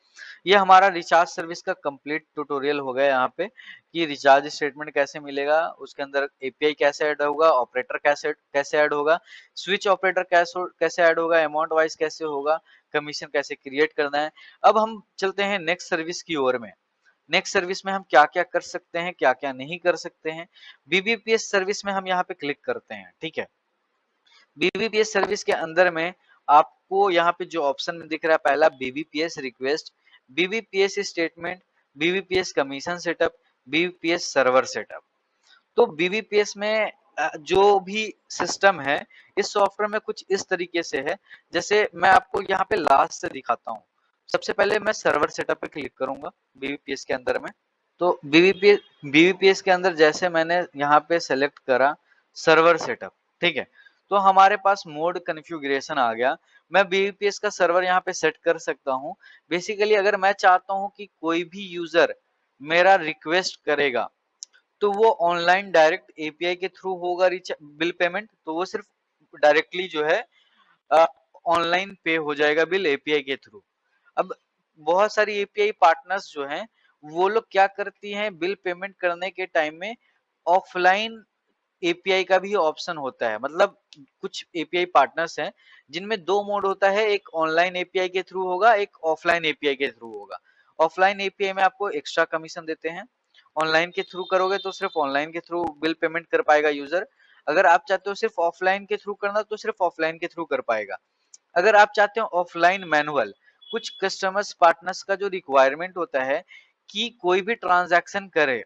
ये हमारा रिचार्ज सर्विस का कंप्लीट ट्यूटोरियल हो गया यहाँ पे, कि रिचार्ज स्टेटमेंट कैसे मिलेगा, उसके अंदर एपीआई कैसे ऐड होगा, ऑपरेटर कैसे कैसे ऐड होगा, स्विच ऑपरेटर कैसे ऐड होगा, अमाउंट वाइज कैसे होगा, कमीशन कैसे क्रिएट करना है। अब हम चलते हैं नेक्स्ट सर्विस की ओर में। नेक्स्ट सर्विस में हम क्या क्या कर सकते हैं, क्या क्या नहीं कर सकते हैं। बीबीपीएस सर्विस में हम यहाँ पे क्लिक करते हैं। ठीक है, बीबीपीएस सर्विस के अंदर में आपको यहाँ पे जो ऑप्शन दिख रहा है, पहला BBPS request, BBPS statement, BBPS commission setup, BBPS server setup. तो बीबीपीएस में जो भी सिस्टम है इस सॉफ्टवेयर में कुछ इस तरीके से है, जैसे मैं आपको यहाँ पे लास्ट से दिखाता हूँ। सबसे पहले मैं सर्वर सेटअप पे क्लिक करूंगा बीबीपीएस के अंदर में। तो बीबीपीएस के अंदर जैसे मैंने यहाँ पे सेलेक्ट करा सर्वर सेटअप, ठीक है, तो हमारे पास मोड कन्फिगरेशन आ गया। मैं बीबीपीएस का सर्वर यहाँ पे सेट कर सकता हूँ। बेसिकली अगर मैं चाहता हूँ कि कोई भी यूजर मेरा रिक्वेस्ट करेगा तो वो ऑनलाइन डायरेक्ट एपीआई के थ्रू होगा बिल पेमेंट, तो वो सिर्फ डायरेक्टली जो है ऑनलाइन पे हो जाएगा बिल एपीआई के थ्रू। अब बहुत सारी एपीआई पार्टनर्स जो हैं वो लोग क्या करती हैं, बिल पेमेंट करने के टाइम में ऑफलाइन एपीआई का भी ऑप्शन होता है। मतलब कुछ एपीआई पार्टनर्स हैं जिनमें दो मोड होता है, एक ऑनलाइन एपीआई के थ्रू होगा, एक ऑफलाइन एपीआई के थ्रू होगा। ऑफलाइन एपीआई में आपको एक्स्ट्रा कमीशन देते हैं, ऑनलाइन के थ्रू करोगे तो सिर्फ ऑनलाइन के थ्रू बिल पेमेंट कर पाएगा यूजर। अगर आप चाहते हो सिर्फ ऑफलाइन के थ्रू करना तो सिर्फ ऑफलाइन के थ्रू कर पाएगा। अगर आप चाहते हो ऑफलाइन मैनुअल, कुछ कस्टमर्स पार्टनर्स का जो रिक्वायरमेंट होता है कि कोई भी ट्रांजैक्शन करे,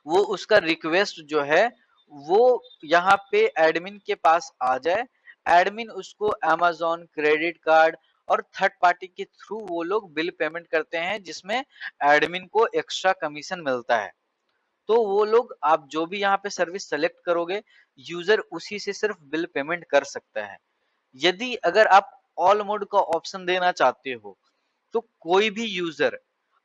वो उसका रिक्वेस्ट जो है वो यहाँ पे एडमिन के पास आ जाए, एडमिन उसको अमेजोन क्रेडिट कार्ड और थर्ड पार्टी के थ्रू वो लोग बिल पेमेंट करते हैं, जिसमें एडमिन को एक्स्ट्रा कमीशन मिलता है। तो वो लोग, आप जो भी यहाँ पे सर्विस सेलेक्ट करोगे यूजर उसी से सिर्फ बिल पेमेंट कर सकता है। यदि अगर आप ऑल मोड का ऑप्शन देना चाहते हो तो कोई भी यूजर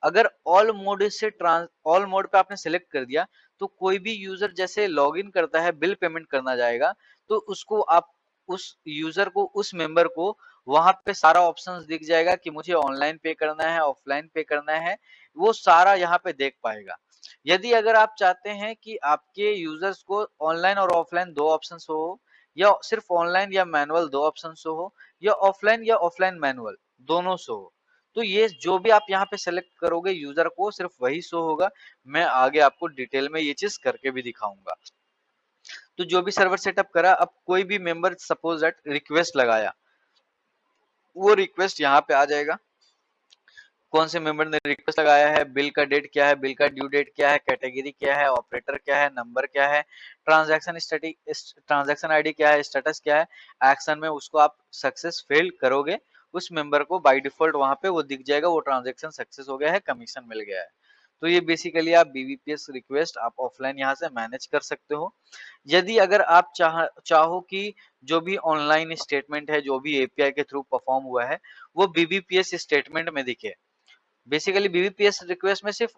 अगर ऑल मोड पे आपने सेलेक्ट कर दिया तो कोई भी यूजर जैसे लॉगिन करता है बिल पेमेंट करना जाएगा, तो उसको आप उस यूजर को, उस मेंबर को वहां पे सारा ऑप्शंस दिख जाएगा कि मुझे ऑनलाइन पे करना है, ऑफलाइन पे करना है, वो सारा यहाँ पे देख पाएगा। यदि अगर आप चाहते हैं कि आपके यूजर्स को ऑनलाइन और ऑफलाइन दो ऑप्शन हो, या सिर्फ ऑनलाइन या मैनुअल दो ऑप्शन हो, या ऑफलाइन मैनुअल दोनों शो हो, तो ये जो भी आप यहाँ पे सेलेक्ट करोगे यूजर को सिर्फ वही शो होगा। मैं आगे आपको डिटेल में ये चीज करके भी दिखाऊंगा। तो जो भी सर्वर सेटअप करा, अब कोई भी मेंबर सपोज दैट रिक्वेस्ट लगाया, वो रिक्वेस्ट यहाँ पे आ जाएगा, कौन से मेंबर ने रिक्वेस्ट लगाया है, बिल का डेट क्या है, बिल का ड्यू डेट क्या है, कैटेगरी क्या है, ऑपरेटर क्या है, नंबर क्या है, ट्रांजैक्शन आईडी क्या है, स्टेटस क्या है, एक्शन में उसको आप सक्सेस फेल करोगे, उस मेंबर को बाय डिफॉल्ट वहां पे वो दिख जाएगा, वो ट्रांजैक्शन सक्सेस हो गया है, कमीशन मिल गया है। तो ये बेसिकली आप बीबीपीएस रिक्वेस्ट आप ऑफलाइन यहाँ से मैनेज कर सकते हो। यदि अगर आप चाहो कि जो भी ऑनलाइन स्टेटमेंट है, जो भी एपीआई के थ्रू परफॉर्म हुआ है, वो बीबीपीएस स्टेटमेंट में दिखे। बेसिकली बीबीपीएस रिक्वेस्ट में सिर्फ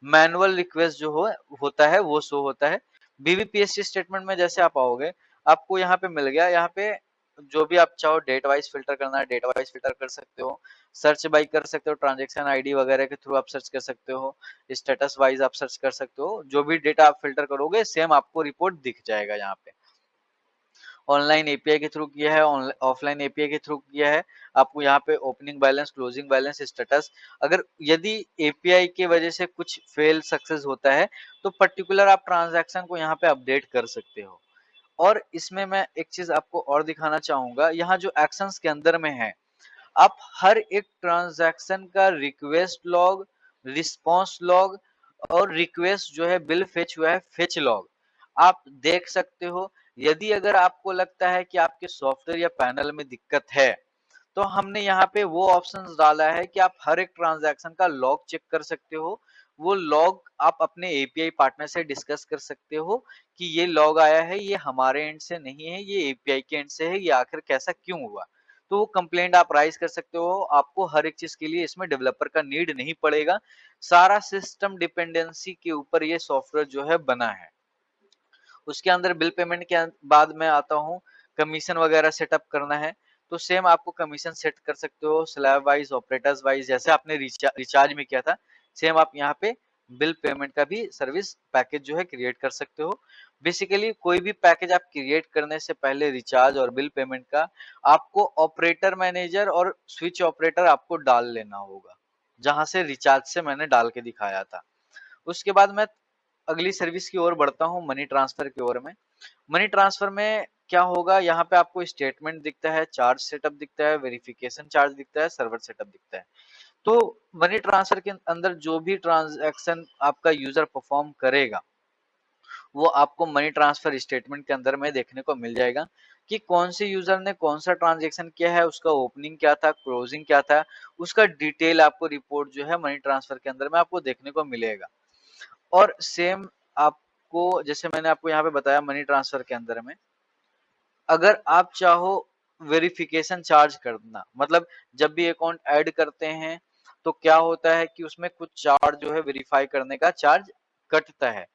मैनुअल रिक्वेस्ट जो हो होता है वो शो होता है। बीबीपीएस स्टेटमेंट में जैसे आप आओगे, आपको यहाँ पे मिल गया, यहाँ पे जो भी आप चाहो डेट वाइज फिल्टर करना है डेट वाइज फिल्टर कर सकते हो, सर्च बाई कर सकते हो, ट्रांजेक्शन आईडी वगैरह के थ्रू आप सर्च कर सकते हो, स्टेटस वाइज आप सर्च कर सकते हो, जो भी डेटा आप फिल्टर करोगे सेम आपको रिपोर्ट दिख जाएगा। यहाँ पे ऑनलाइन एपीआई के थ्रू किया है, ऑफलाइन एपीआई के थ्रू किया है, आपको यहाँ पे opening balance, closing balance, status, अगर यदि एपीआई की वजह से कुछ फेल सक्सेस होता है तो पर्टिकुलर आप ट्रांजैक्शन को यहाँ पे अपडेट कर सकते हो। और इसमें मैं एक चीज आपको और दिखाना चाहूंगा, यहाँ जो एक्शंस के अंदर में है, आप हर एक ट्रांजैक्शन का रिक्वेस्ट लॉग, रिस्पॉन्स लॉग, और रिक्वेस्ट जो है बिल फेच हुआ है फेच लॉग आप देख सकते हो। यदि अगर आपको लगता है कि आपके सॉफ्टवेयर या पैनल में दिक्कत है, तो हमने यहाँ पे वो ऑप्शंस डाला है कि आप हर एक ट्रांजैक्शन का लॉग चेक कर सकते हो। वो लॉग आप अपने एपीआई पार्टनर से डिस्कस कर सकते हो कि ये लॉग आया है, ये हमारे एंड से नहीं है, ये एपीआई के एंड से है, ये आखिर कैसा क्यों हुआ। तो वो कंप्लेंट आप राइज कर सकते हो। आपको हर एक चीज के लिए इसमें डेवलपर का नीड नहीं पड़ेगा। सारा सिस्टम डिपेंडेंसी के ऊपर ये सॉफ्टवेयर जो है बना है। उसके अंदर बिल पेमेंट के बाद में आता हूँ, कमीशन वगैरह सेटअप करना है। तो सेम आपको कमीशन सेट कर सकते हो स्लैब वाइज, ऑपरेटर्स वाइज, जैसे आपने रिचार्ज में किया था, सेम आप यहाँ पे बिल पेमेंट का भी सर्विस पैकेज जो है क्रिएट कर सकते हो। बेसिकली कोई भी पैकेज आप क्रिएट करने से पहले रिचार्ज और बिल पेमेंट का आपको ऑपरेटर मैनेजर और स्विच ऑपरेटर आपको डाल लेना होगा, जहां से रिचार्ज से मैंने डाल के दिखाया था। उसके बाद मैं अगली सर्विस की ओर बढ़ता हूँ, मनी ट्रांसफर की ओर में। मनी ट्रांसफर में क्या होगा, यहाँ पे आपको स्टेटमेंट दिखता है, चार्ज सेटअप दिखता है, वेरिफिकेशन चार्ज दिखता है, सर्वर सेटअप दिखता है। तो मनी ट्रांसफर के अंदर जो भी ट्रांजैक्शन आपका यूजर परफॉर्म करेगा, वो आपको मनी ट्रांसफर स्टेटमेंट के अंदर में देखने को मिल जाएगा कि कौन से यूजर ने कौन सा ट्रांजैक्शन किया है, उसका ओपनिंग क्या था, क्लोजिंग क्या था, उसका डिटेल आपको रिपोर्ट जो है मनी ट्रांसफर के अंदर में आपको देखने को मिलेगा। और सेम आपको, जैसे मैंने आपको यहाँ पे बताया मनी ट्रांसफर के अंदर में, अगर आप चाहो वेरिफिकेशन चार्ज करना, मतलब जब भी अकाउंट ऐड करते हैं तो क्या होता है कि उसमें कुछ चार्ज जो है वेरीफाई करने का चार्ज कटता है।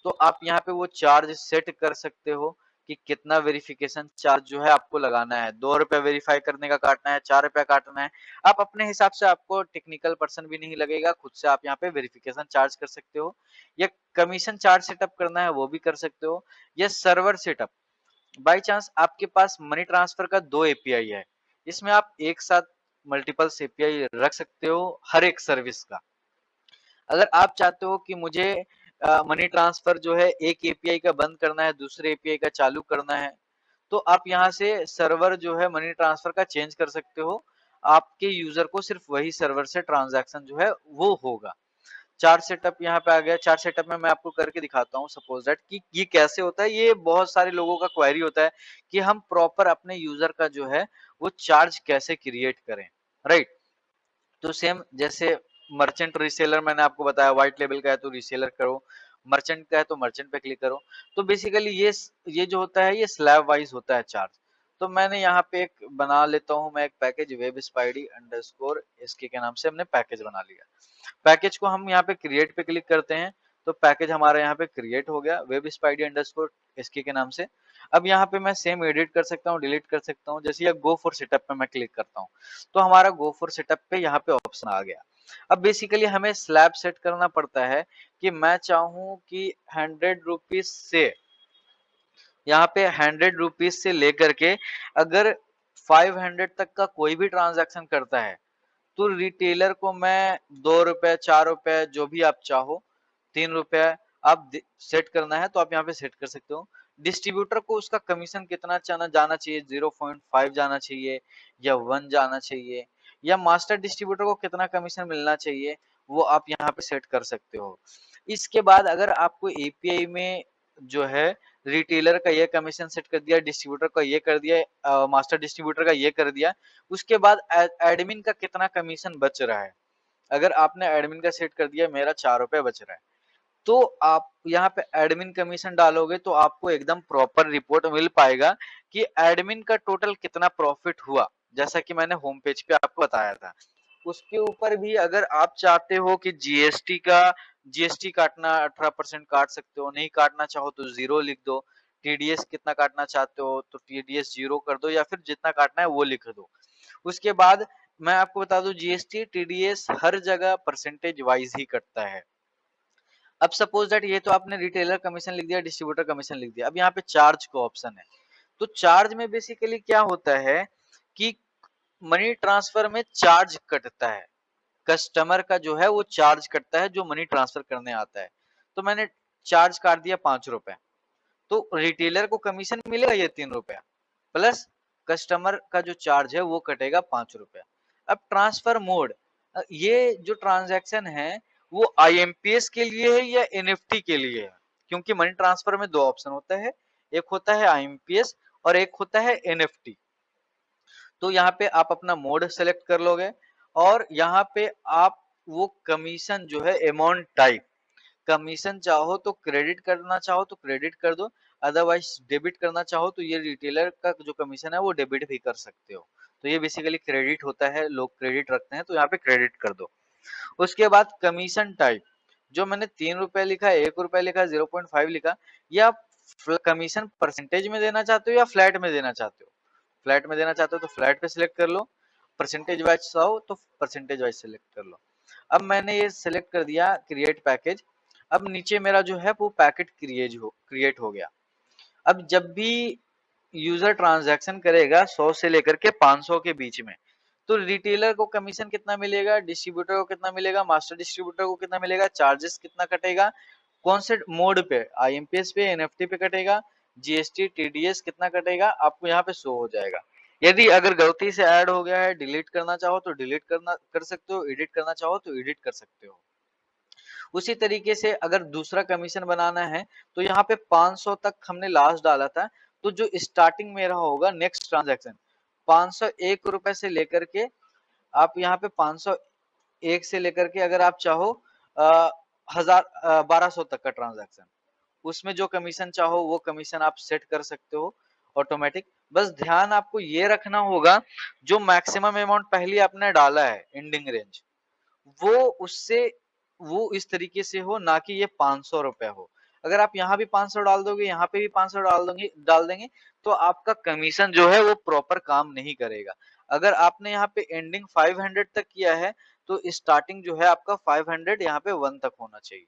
तो आप यहाँ पे वो चार्ज सेट कर सकते हो कि कितना वेरिफिकेशन चार्ज जो है आपको लगाना है, 2 रुपया वेरीफाई करने का काटना है, 4 रुपया काटना है। आप अपने हिसाब से, आपको टेक्निकल पर्सन भी नहीं लगेगा, खुद से आप यहाँ पे वेरिफिकेशन चार्ज कर सकते हो, या कमीशन चार्ज सेटअप करना है वो भी कर सकते हो, या सर्वर सेटअप। बाई चांस आपके पास मनी ट्रांसफर का 2 एपीआई है, इसमें आप एक साथ मल्टीपल्स एपीआई रख सकते हो हर एक सर्विस का। अगर आप चाहते हो कि मुझे मनी ट्रांसफर जो है एक एपीआई का बंद करना है, दूसरे एपीआई का चालू करना है, तो आप यहाँ से सर्वर जो है मनी ट्रांसफर का चेंज कर सकते हो। आपके यूजर को सिर्फ वही सर्वर से ट्रांजैक्शन जो है वो होगा। चार्ट सेटअप यहाँ पे आ गया। चार्ट सेटअप में मैं आपको करके दिखाता हूँ, सपोज दैट कि ये कैसे होता है। ये बहुत सारे लोगों का क्वेरी होता है कि हम प्रॉपर अपने यूजर का जो है वो चार्ज कैसे क्रिएट करें, राइट। तो सेम जैसे मर्चेंट रीसेलर मैंने आपको बताया, व्हाइट लेवल का है तो रीसेलर करो, मर्चेंट का है तो मर्चेंट पे क्लिक करो। तो बेसिकली ये जो होता है ये स्लैब वाइज होता है चार्ज। तो मैंने यहाँ पे एक बना लेता हूँ, मैं एक पैकेज वेब स्पाइडी अंडरस्कोर इसके के नाम से हमने पैकेज बना लिया। पैकेज को हम यहाँ पे क्रिएट पे क्लिक करते हैं, तो पैकेज हमारा यहाँ पे क्रिएट हो गया वेब स्पाइडी अंडरस्कोर एसके के नाम से। अब यहाँ पे मैं सेम एडिट कर सकता हूँ, डिलीट कर सकता हूँ। जैसे ये गो फॉर सेटअप पे मैं क्लिक करता हूँ, तो हमारा गो फॉर सेटअप पे यहाँ पे ऑप्शन आ गया। अब बेसिकली हमें स्लैब सेट करना पड़ता है कि मैं चाहूँ कि 100 रुपीज से, यहाँ पे 100 रुपीज से लेकर के अगर 500 तक का कोई भी ट्रांजैक्शन करता है, तो रिटेलर को मैं 2 रुपए, 4 रुपए, जो भी आप चाहो, 3 रुपए आप सेट करना है तो आप यहाँ पे सेट कर सकते हो। डिस्ट्रीब्यूटर को उसका कमीशन कितना जाना चाहिए, 0.5 जाना चाहिए या 1 जाना चाहिए, या मास्टर डिस्ट्रीब्यूटर को कितना कमीशन मिलना चाहिए, वो आप यहाँ पे सेट कर सकते हो। इसके बाद अगर आपको एपीआई में जो है रिटेलर का ये कमीशन सेट कर दिया, डिस्ट्रीब्यूटर का ये कर दिया, मास्टर डिस्ट्रीब्यूटर का ये कर दिया, उसके बाद एडमिन का कितना कमीशन बच रहा है। अगर आपने एडमिन का सेट कर दिया मेरा 4 रुपए बच रहा है, तो आप यहाँ पे एडमिन कमीशन डालोगे तो आपको एकदम प्रॉपर रिपोर्ट मिल पाएगा कि एडमिन का टोटल कितना प्रॉफिट हुआ, जैसा कि मैंने होम पेज पे आपको बताया था। उसके ऊपर भी अगर आप चाहते हो कि जीएसटी काटना 18% काट सकते हो, नहीं काटना चाहो तो 0 लिख दो। टीडीएस कितना काटना चाहते हो तो टीडीएस 0 कर दो, या फिर जितना काटना है वो लिख दो। उसके बाद मैं आपको बता दूं, जीएसटी टीडीएस हर जगह परसेंटेज वाइज ही कटता है। अब सपोज दैट ये तो आपने रिटेलर कमीशन लिख दिया, डिस्ट्रीब्यूटर कमीशन लिख दिया। अब यहाँ पे चार्ज का ऑप्शन है, तो चार्ज में बेसिकली क्या होता है कि मनी ट्रांसफर में चार्ज कटता है, कस्टमर का जो है वो चार्ज कटता है जो मनी ट्रांसफर करने आता है। तो मैंने चार्ज काट दिया 5 रुपए, तो रिटेलर को कमीशन मिलेगा ये 3 रुपया, प्लस कस्टमर का जो चार्ज है वो कटेगा 5 रुपया। अब ट्रांसफर मोड, ये जो ट्रांजैक्शन है वो आईएमपीएस के लिए है या एनएफटी के लिए है, क्योंकि मनी ट्रांसफर में दो ऑप्शन होता है, एक होता है आईएमपीएस और एक होता है एनएफटी। तो यहाँ पे आप अपना मोड सेलेक्ट कर लोगे और यहाँ पे आप वो कमीशन जो है अमाउंट टाइप, कमीशन चाहो तो क्रेडिट करना चाहो तो क्रेडिट कर दो, अदरवाइज डेबिट करना चाहो तो ये रिटेलर का जो कमीशन है वो डेबिट भी कर सकते हो। तो ये बेसिकली क्रेडिट होता है, लोग क्रेडिट रखते हैं तो यहाँ पे क्रेडिट कर दो। उसके बाद कमीशन टाइप, जो मैंने 3 रुपए लिखा, 1 रुपए लिखा, 0.5 लिखा, या कमीशन परसेंटेज में देना चाहते हो या फ्लैट में देना चाहते हो। फ्लैट में देना चाहते हो तो फ्लैट पे सिलेक्ट कर लो, परसेंटेज वाइज चाहो तो परसेंटेज वाइज सिलेक्ट कर लो। अब मैंने ये सिलेक्ट कर दिया क्रिएट पैकेज। अब नीचे मेरा जो है वो पैकेट क्रिएट हो गया। अब जब भी यूजर ट्रांजैक्शन करेगा 100 से लेकर के 500 के बीच में, तो रिटेलर को कमीशन कितना मिलेगा, डिस्ट्रीब्यूटर को कितना मिलेगा, मास्टर डिस्ट्रीब्यूटर को कितना मिलेगा, चार्जेस कितना कटेगा, कौन से मोड पे, आईएमपीएस पे, एनएफटी पे कटेगा, जीएसटी टीडीएस कितना कटेगा, आपको यहाँ पे शो हो जाएगा। यदि अगर गलती से ऐड हो गया है, डिलीट करना चाहो तो डिलीट करना कर सकते हो, एडिट करना चाहो तो एडिट कर सकते हो। उसी तरीके से अगर दूसरा कमीशन बनाना है तो यहाँ पे 500 तक हमने लास्ट डाला था, तो जो स्टार्टिंग मेरा होगा नेक्स्ट ट्रांजैक्शन 501 रुपए से लेकर के, आप यहाँ पे 501 से लेकर के अगर आप चाहो 1200 तक का ट्रांजैक्शन, उसमें जो कमीशन चाहो वो कमीशन आप सेट कर सकते हो ऑटोमेटिक। बस ध्यान आपको ये रखना होगा, जो मैक्सिमम अमाउंट पहले आपने डाला है एंडिंग रेंज, वो उससे वो इस तरीके से हो ना कि ये 500 रुपए हो। अगर आप यहाँ भी 500 डाल दोगे, यहाँ पे भी 500 डाल देंगे तो आपका कमीशन जो है वो प्रॉपर काम नहीं करेगा। अगर आपने यहाँ पे एंडिंग 500 तक किया है तो स्टार्टिंग जो है आपका 500 यहाँ पे 1 तक होना चाहिए।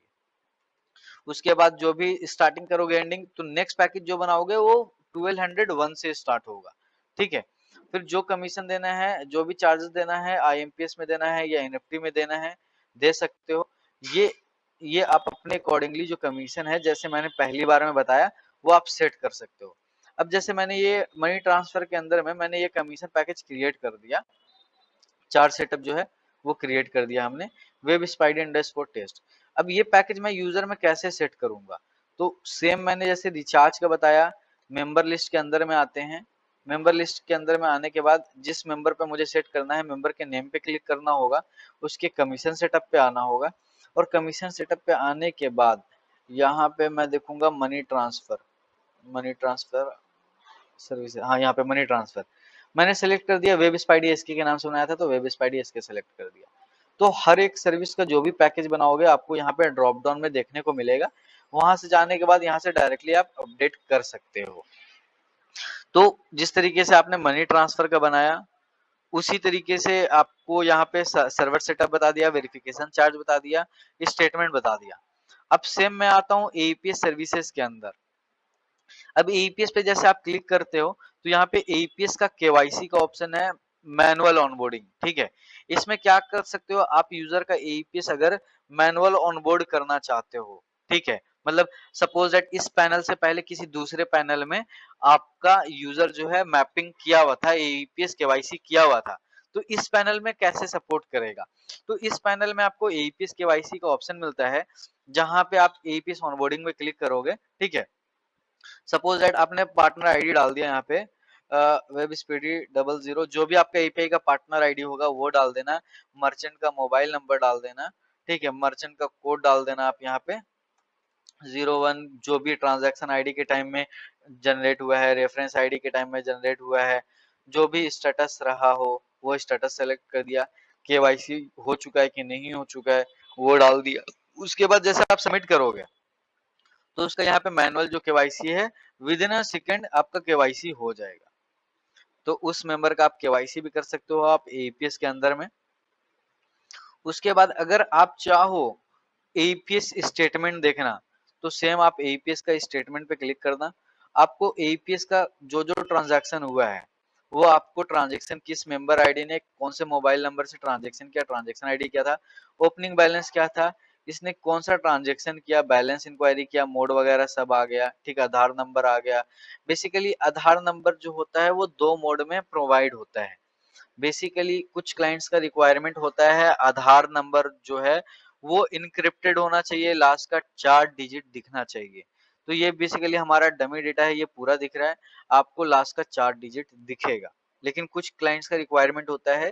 उसके बाद जो भी स्टार्टिंग करोगे एंडिंग, तो नेक्स्ट पैकेज जो बनाओगे वो 1201 से स्टार्ट होगा। ठीक है, फिर जो कमीशन देना है, जो भी चार्जेस देना है, आईएमपीएस में देना है या एनएफटी में देना है, दे सकते हो। ये आप अपने अकॉर्डिंगली जो कमीशन है, जैसे मैंने पहली बार में बताया, वो आप सेट कर सकते हो। अब जैसे मैंने ये मनी ट्रांसफर के अंदर में मैंने ये कमीशन पैकेज क्रिएट कर दिया, 4 सेटअप जो है वो क्रिएट कर दिया हमने, वेब स्पाइडी अंडरस्कोर टेस्ट। अब ये पैकेज मैं यूजर में कैसे सेट करूंगा, तो सेम मैंने जैसे रिचार्ज का बताया, मेंबर लिस्ट के अंदर में आते हैं। मेंबर लिस्ट के अंदर में आने के बाद जिस मेंबर पे मुझे सेट करना है, मेंबर के नेम पे क्लिक करना होगा, उसके कमीशन सेटअप पे आना होगा, और कमीशन सेटअप पे आने के बाद यहाँ पे मैं देखूंगा money transfer, money transfer service, हाँ यहाँ पे मनी ट्रांसफर मैंने सेलेक्ट कर दिया। वेब स्पाइडी एसके के नाम से बनाया था तो वेब स्पाइडी एसके सेलेक्ट कर दिया। तो हर एक सर्विस का जो भी पैकेज बनाओगे आपको यहाँ पे ड्रॉप डाउन में देखने को मिलेगा। वहां से जाने के बाद यहाँ से डायरेक्टली आप अपडेट कर सकते हो। तो जिस तरीके से आपने मनी ट्रांसफर का बनाया, उसी तरीके से आपको यहाँ पे सर्वर सेटअप बता दिया, वेरिफिकेशन चार्ज बता दिया, स्टेटमेंट बता दिया। अब सेम मैं आता हूँ एईपीएस सर्विसेज के अंदर। अब एईपीएस पे जैसे आप क्लिक करते हो तो यहाँ पे एईपीएस का केवाईसी का ऑप्शन है, मैनुअल ऑनबोर्डिंग। ठीक है, इसमें क्या कर सकते हो आप, यूजर का एईपीएस अगर मैनुअल ऑनबोर्ड करना चाहते हो, ठीक है, मतलब सपोज दैट इस पैनल से पहले किसी दूसरे पैनल में आपका यूजर जो है मैपिंग किया हुआ था, एईपीएस केवाईसी किया हुआ था, तो इस पैनल में कैसे सपोर्ट करेगा। तो इस पैनल में आपको एईपीएस केवाईसी का ऑप्शन मिलता है, जहां पे आप एईपीएस ऑनबोर्डिंग में क्लिक करोगे। ठीक है, सपोज दैट आपने पार्टनर आईडी डाल दिया यहाँ पे, वेब स्पीडी 00, जो भी आपका एपीआई का पार्टनर आईडी होगा वो डाल देना, मर्चेंट का मोबाइल नंबर डाल देना। ठीक है, मर्चेंट का कोड डाल देना आप यहाँ पे 01, जो भी ट्रांजैक्शन आईडी के टाइम में जनरेट हुआ है, रेफरेंस आईडी के टाइम में जनरेट हुआ है, जो भी स्टेटस रहा हो वो स्टेटस सेलेक्ट कर दिया, केवाईसी हो चुका है कि नहीं हो चुका है वो डाल दिया। उसके बाद जैसे आप सबमिट करोगे तो उसका यहाँ पे मैनुअल जो केवाईसी है, विद इन अ सेकेंड आपका केवाईसी हो जाएगा। तो उस मेंबर का आप केवाईसी भी कर सकते हो आप एईपीएस के अंदर में। उसके बाद अगर आप चाहो एईपीएस स्टेटमेंट देखना, तो सेम आप एईपीएस का स्टेटमेंट पे क्लिक करना। आपको एईपीएस का जो जो ट्रांजैक्शन हुआ है, वो आपको ट्रांजैक्शन किस मेंबर आईडी ने कौन से मोबाइल नंबर से ट्रांजैक्शन किया, ट्रांजैक्शन आईडी क्या था, ओपनिंग बैलेंस क्या था, इसने कौन सा ट्रांजैक्शन किया, बैलेंस इंक्वायरी किया, मोड वगैरह सब आ गया। ठीक है, आधार नंबर आ गया। बेसिकली आधार नंबर जो होता है वो 2 मोड में प्रोवाइड होता है। बेसिकली कुछ क्लाइंट्स का रिक्वायरमेंट होता है आधार नंबर जो है वो इनक्रिप्टेड होना चाहिए, लास्ट का 4 डिजिट दिखना चाहिए। तो ये बेसिकली हमारा डमी डेटा है, ये पूरा दिख रहा है, आपको लास्ट का 4 डिजिट दिखेगा। लेकिन कुछ क्लाइंट्स का रिक्वायरमेंट होता है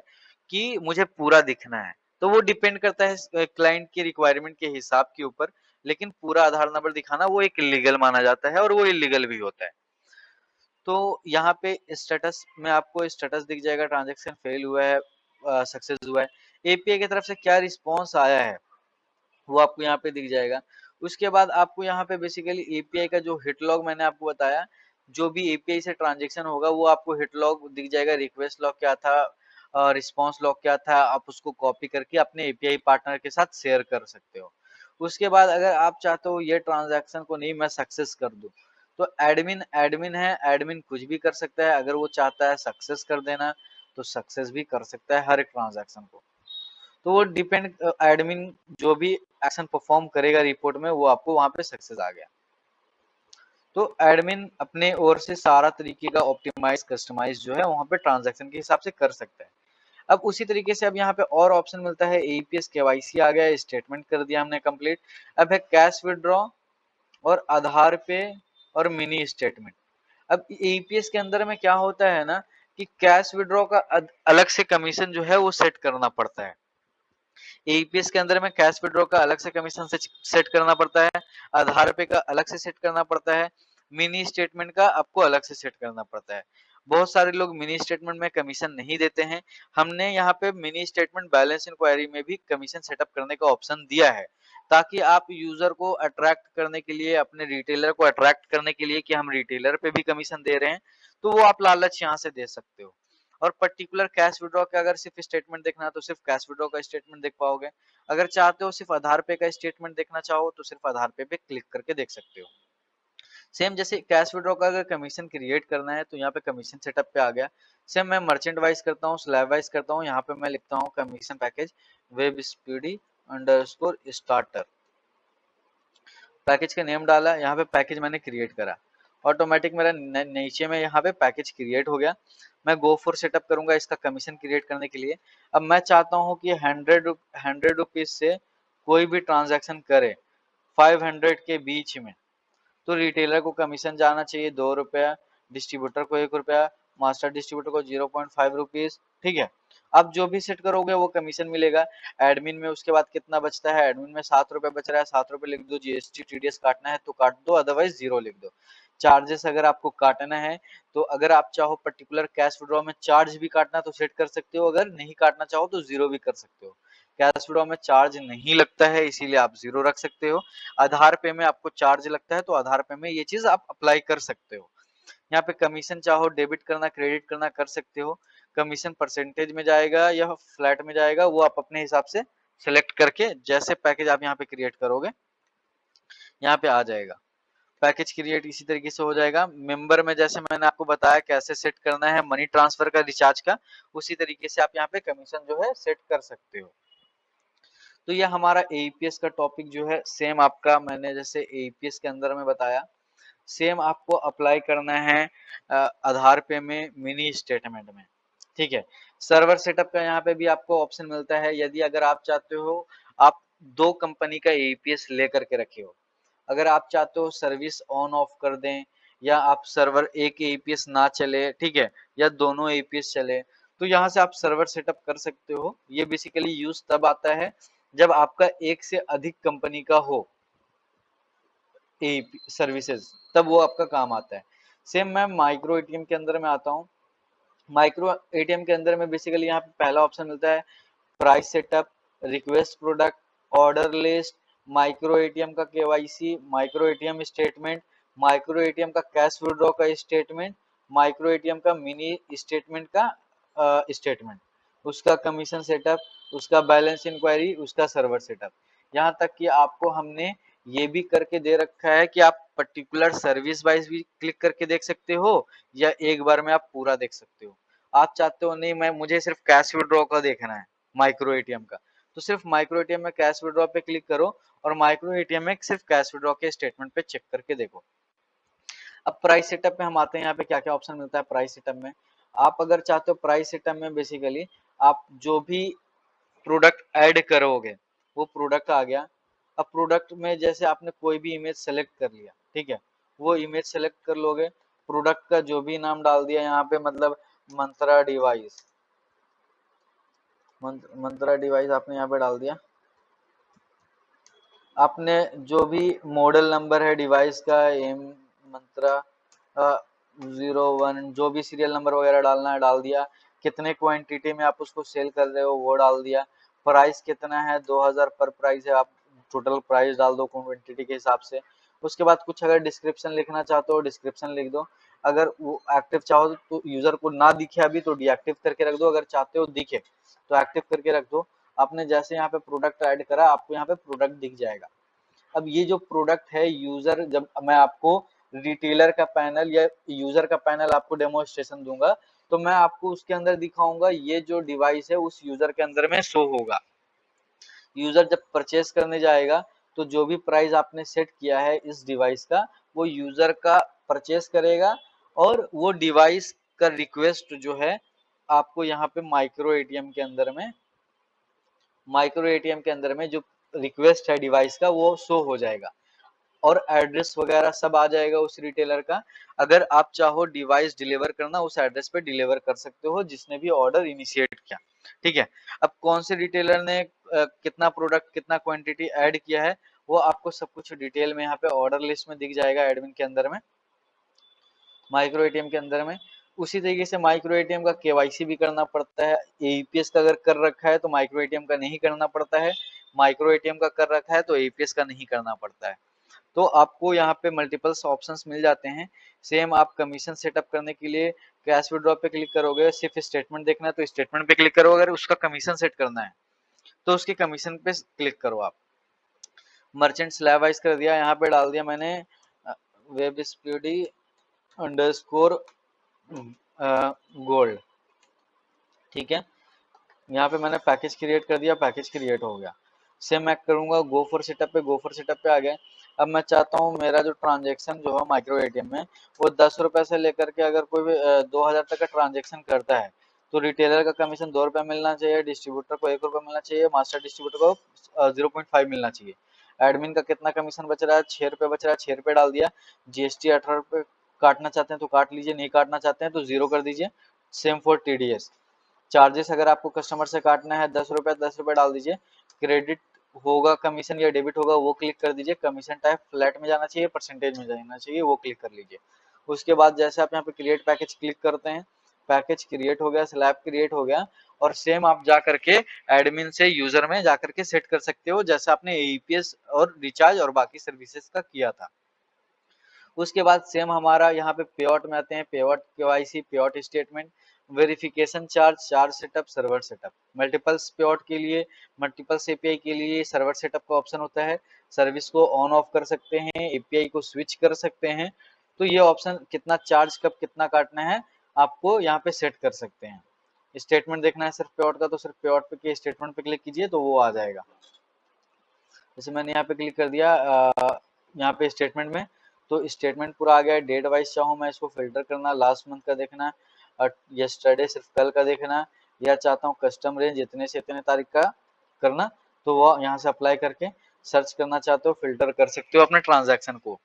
कि मुझे पूरा दिखना है, तो वो डिपेंड करता है क्लाइंट की रिक्वायरमेंट के हिसाब के ऊपर। लेकिन पूरा आधार नंबर दिखाना वो एक इल्लीगल माना जाता है और वो इल्लीगल भी होता है। तो यहाँ पे स्टेटस में आपको स्टेटस दिख जाएगा, ट्रांजेक्शन फेल हुआ है, सक्सेस हुआ है, एपीआई की तरफ से क्या रिस्पॉन्स आया है वो आपको यहाँ पे दिख जाएगा। उसके बाद आपको यहाँ पे बेसिकली एपीआई का जो हिट लॉग मैंने आपको बताया, जो भी एपीआई से ट्रांजेक्शन होगा वो आपको हिट लॉग दिख जाएगा, रिक्वेस्ट लॉग क्या था, रिस्पॉन्स लॉग क्या था, आप उसको कॉपी करके अपने एपीआई पार्टनर के साथ शेयर कर सकते हो। उसके बाद अगर आप चाहते हो ये ट्रांजैक्शन को नहीं मैं सक्सेस कर दूं, तो एडमिन एडमिन है, एडमिन कुछ भी कर सकता है, अगर वो चाहता है सक्सेस कर देना तो सक्सेस भी कर सकता है हर एक ट्रांजैक्शन को। तो वो डिपेंड, एडमिन जो भी एक्शन परफॉर्म करेगा रिपोर्ट में वो आपको वहां पे सक्सेस आ गया। तो एडमिन अपने ओर से सारा तरीके का ऑप्टिमाइज कस्टमाइज जो है वहां पे ट्रांजैक्शन के हिसाब से कर सकता है। अब उसी तरीके से अब यहाँ पे और ऑप्शन मिलता है, एईपीएस केवाईसी आ गया, स्टेटमेंट कर दिया हमने कंप्लीट। अब है कैश विड्रॉ और आधार पे और मिनी स्टेटमेंट। अब एईपीएस के अंदर में क्या होता है ना कि कैश विड्रॉ का अलग से कमीशन जो है वो सेट करना पड़ता है। एईपीएस के अंदर में कैश विड्रॉ का अलग से कमीशन सेट करना पड़ता है, आधार पे का अलग से सेट करना पड़ता है, मिनी स्टेटमेंट का आपको अलग से सेट करना पड़ता है। बहुत सारे लोग मिनी स्टेटमेंट में कमीशन नहीं देते हैं, हमने यहाँ पे मिनी स्टेटमेंट बैलेंस इंक्वायरी में भी कमीशन सेटअप करने का ऑप्शन दिया है, ताकि आप यूजर को अट्रैक्ट करने के लिए, अपने रिटेलर को अट्रैक्ट करने के लिए कि हम रिटेलर पे भी कमीशन दे रहे हैं, तो वो आप लालच यहाँ से दे सकते हो। और पर्टिकुलर कैश विड्रॉ का अगर सिर्फ स्टेटमेंट देखना है तो सिर्फ कैश विड्रॉ का स्टेटमेंट देख पाओगे। अगर चाहते हो सिर्फ आधार पे का स्टेटमेंट देखना चाहो तो सिर्फ आधार पे क्लिक करके देख सकते हो। सेम जैसे कैश विड्रॉ का अगर कमीशन क्रिएट करना है तो यहाँ पे कमीशन सेटअप पे आ गया। सेम मैं मर्चेंट वाइज करता हूँ, स्लैब वाइज करता हूँ, यहाँ पे मैं लिखता हूँ commission package web speedy underscore starter. Package का नेम डाला, यहाँ पे पैकेज मैंने क्रिएट करा, ऑटोमेटिक मेरा नीचे में यहाँ पे पैकेज क्रिएट हो गया। मैं गो फॉर सेटअप करूंगा इसका कमीशन क्रिएट करने के लिए। अब मैं चाहता हूँ कि 100 रुपीज से कोई भी ट्रांजैक्शन करे 500 के बीच में, तो रिटेलर को कमीशन जाना चाहिए 2 रुपया, डिस्ट्रीब्यूटर को 1 रुपया, मास्टर डिस्ट्रीब्यूटर को 0.5 रुपीज। ठीक है, अब जो भी सेट करोगे वो कमीशन मिलेगा। एडमिन में उसके बाद कितना बचता है, एडमिन में 7 रुपए बच रहा है, 7 रुपए लिख दो, जीएसटी टीडीएस काटना है तो काट दो, अदरवाइज 0 लिख दो। चार्जेस अगर आपको काटना है तो अगर आप चाहो पर्टिकुलर कैश विड्रॉ में चार्ज भी काटना तो सेट कर सकते हो, अगर नहीं काटना चाहो तो 0 भी कर सकते हो। कैश विड्रॉ में चार्ज नहीं लगता है इसीलिए आप 0 रख सकते हो। आधार पे में आपको चार्ज लगता है तो आधार पे में ये चीज आप अप्लाई कर सकते हो। यहाँ पे कमीशन चाहो डेबिट करना क्रेडिट करना कर सकते हो। कमीशन परसेंटेज में जाएगा या फ्लैट में जाएगा वो आप अपने हिसाब से सिलेक्ट करके जैसे पैकेज आप यहाँ पे क्रिएट करोगे यहाँ पे आ जाएगा। पैकेज क्रिएट इसी तरीके से हो जाएगा। मेंबर में जैसे मैंने आपको बताया कैसे सेट करना है मनी ट्रांसफर का, रिचार्ज का, उसी तरीके से आप यहाँ पे कमीशन जो है सेट कर सकते हो। तो ये हमारा एईपीएस का टॉपिक जो है सेम आपका मैंने जैसे एईपीएस के अंदर में बताया सेम आपको अप्लाई करना है आधार पे में मिनी स्टेटमेंट में। ठीक है, सर्वर सेटअप का यहाँ पे भी आपको ऑप्शन मिलता है, यदि अगर आप चाहते हो आप 2 कंपनी का एईपीएस लेकर के रखे हो, अगर आप चाहते हो सर्विस ऑन ऑफ कर दें या आप सर्वर एक एईपीएस ना चले, ठीक है, या दोनों एईपीएस चले, तो यहाँ से आप सर्वर सेटअप कर सकते हो। ये बेसिकली यूज तब आता है जब आपका एक से अधिक कंपनी का हो सर्विसेज, तब वो आपका काम आता है। सेम मैं माइक्रो एटीएम के अंदर में आता हूँ। माइक्रो एटीएम के अंदर में बेसिकली यहाँ पे पहला ऑप्शन मिलता है price setup, request product, order list, micro ATM का KYC, micro ATM statement, micro ATM का कैश विड्रॉ का स्टेटमेंट, माइक्रो एटीएम का मिनी स्टेटमेंट का स्टेटमेंट, उसका कमीशन सेटअप, उसका बैलेंस इंक्वायरी, उसका सर्वर सेटअप। यहाँ तक कि आपको हमने ये भी करके दे रखा है कि आप पर्टिकुलर सर्विस वाइज भी क्लिक करके देख सकते हो या एक बार में आप पूरा देख सकते हो। आप चाहते हो नहीं मैं मुझे सिर्फ कैश विड्रॉ का देखना है माइक्रो एटीएम का, तो सिर्फ माइक्रो एटीएम में कैश विड्रॉ पे क्लिक करो और माइक्रो एटीएम में सिर्फ कैश विड्रॉ के स्टेटमेंट पे चेक करके देखो। अब प्राइस सेटअप में हम आते हैं, यहाँ पे क्या क्या ऑप्शन मिलता है प्राइस सेटअप में। आप अगर चाहते हो प्राइस सेटअप में बेसिकली आप जो भी प्रोडक्ट ऐड करोगे वो प्रोडक्ट आ गया। अब प्रोडक्ट में जैसे आपने कोई भी इमेज सेलेक्ट कर लिया, ठीक है, वो इमेज सेलेक्ट कर लोगे, प्रोडक्ट का जो भी नाम डाल दिया यहाँ पे, मतलब मंत्रा डिवाइस, मंत्रा डिवाइस आपने यहाँ पे डाल दिया। आपने जो भी मॉडल नंबर है डिवाइस का, एम मंत्रा 01, जो भी सीरियल नंबर वगैरह डालना है डाल दिया। कितने क्वांटिटी में आप उसको सेल कर रहे हो वो डाल दिया। प्राइस कितना है, 2000 पर प्राइस है, आप टोटल प्राइस डाल दो क्वांटिटी के हिसाब से। उसके बाद कुछ अगर डिस्क्रिप्शन लिखना चाहते हो डिस्क्रिप्शन लिख दो। अगर वो एक्टिव चाहो तो यूजर को ना दिखे अभी तो डीएक्टिव करके रख दो, अगर चाहते हो दिखे तो एक्टिव करके रख दो। आपने जैसे यहाँ पे प्रोडक्ट ऐड करा, आपको यहाँ पे प्रोडक्ट दिख जाएगा। अब ये जो प्रोडक्ट है, यूजर जब मैं आपको रिटेलर का पैनल या यूजर का पैनल आपको डेमोस्ट्रेशन दूंगा, तो मैं आपको उसके अंदर दिखाऊंगा, ये जो डिवाइस है उस यूजर के अंदर में शो होगा। यूजर जब परचेस करने जाएगा तो जो भी प्राइस आपने सेट किया है इस डिवाइस का, वो यूजर का परचेस करेगा, और वो डिवाइस का रिक्वेस्ट जो है आपको यहाँ पे माइक्रो एटीएम के अंदर में जो रिक्वेस्ट है डिवाइस का वो शो हो जाएगा, और एड्रेस वगैरह सब आ जाएगा उस रिटेलर का। अगर आप चाहो डिवाइस डिलीवर करना, उस एड्रेस पे डिलीवर कर सकते हो जिसने भी ऑर्डर इनिशिएट किया, ठीक है। अब कौन से रिटेलर ने कितना प्रोडक्ट कितना क्वांटिटी ऐड किया है, वो आपको सब कुछ डिटेल में यहाँ पे ऑर्डर लिस्ट में दिख जाएगा, एडमिन के अंदर में, माइक्रो एटीएम के अंदर में। उसी तरीके से माइक्रो एटीएम का केवाईसी भी करना पड़ता है। एईपीएस का अगर कर रखा है तो माइक्रो एटीएम का नहीं करना पड़ता है, माइक्रो एटीएम का कर रखा है तो एईपीएस का नहीं करना पड़ता है। तो आपको यहाँ पे मल्टीपल्स ऑप्शंस मिल जाते हैं। सेम आप कमीशन सेटअप करने के लिए कैश विड्रॉ पे क्लिक करोगे, सिर्फ स्टेटमेंट देखना है तो स्टेटमेंट पे क्लिक करो। अगर उसका कमीशन सेट करना है तो उसके कमीशन पे क्लिक करो आप। मर्चेंट स्लैब वाइज कर दिया, यहाँ पे डाल दिया मैंने वेब स्पीडी अंडरस्कोर गोल्ड, ठीक है। यहाँ पे मैंने पैकेज क्रिएट कर दिया, पैकेज क्रिएट हो गया। सेम मैं करूंगा गो फॉर सेटअप पे, गो फॉर सेटअप पे आ गया। अब मैं चाहता हूँ मेरा जो ट्रांजेक्शन जो है माइक्रो एटीएम में, वो 10 रुपए से लेकर के अगर कोई भी 2000 तक का ट्रांजेक्शन करता है तो रिटेलर का कमीशन 2 रुपये मिलना चाहिए, डिस्ट्रीब्यूटर को 1 रुपया मिलना चाहिए, मास्टर डिस्ट्रीब्यूटर को 0.5 मिलना चाहिए। एडमिन का कितना कमीशन बच रहा है, 6 रुपये बच रहा है, 6 रुपये डाल दिया। जीएसटी 18 रुपये काटना चाहते हैं तो काट लीजिए, नहीं काटना चाहते हैं तो 0 कर दीजिए। Same for TDS. चार्जेस अगर आपको कस्टमर से काटना है 10 रुपये, 10 रुपये डाल दीजिए। क्रेडिट होगा कमीशन या डेबिट होगा वो क्लिक कर दीजिए। कमीशन टाइप फ्लैट में जाना चाहिए, परसेंटेज में जाना चाहिए, वो क्लिक कर लीजिए। उसके बाद जैसे आप यहाँ पे क्रिएट पैकेज क्लिक करते हैं, पैकेज क्रिएट हो गया, स्लैब क्रिएट हो गया। और सेम आप जा करके एडमिन से यूजर में जा करके सेट कर सकते हो, जैसे आपने एईपीएस और रिचार्ज और बाकी सर्विसेज का किया था। उसके बाद सेम हमारा यहाँ पे पेआउट में आते हैं, payout KYC, payout statement, verification charge, charge setup, server setup. Multiples payout के लिए, मल्टीपल्स एपीआई के लिए सर्वर सेटअप का ऑप्शन होता है। सर्विस को ऑन ऑफ कर सकते हैं, एपीआई को स्विच कर सकते हैं। तो ये ऑप्शन कितना चार्ज कब कितना काटना है आपको यहाँ पे सेट कर सकते हैं। स्टेटमेंट देखना है सिर्फ पेआउट का तो सिर्फ पेआउट पे स्टेटमेंट पे क्लिक कीजिए तो वो आ जाएगा। जैसे मैंने यहाँ पे क्लिक कर दिया यहाँ पे स्टेटमेंट में, तो स्टेटमेंट पूरा आ गया है। डेट वाइज चाहूँ मैं इसको फिल्टर करना, लास्ट मंथ का देखना, और यस्टरडे सिर्फ कल का देखना, या चाहता हूँ कस्टम रेंज इतने से इतने तारीख का करना, तो वो यहाँ से अप्लाई करके सर्च करना चाहते हो फिल्टर कर सकते हो अपने ट्रांजैक्शन को।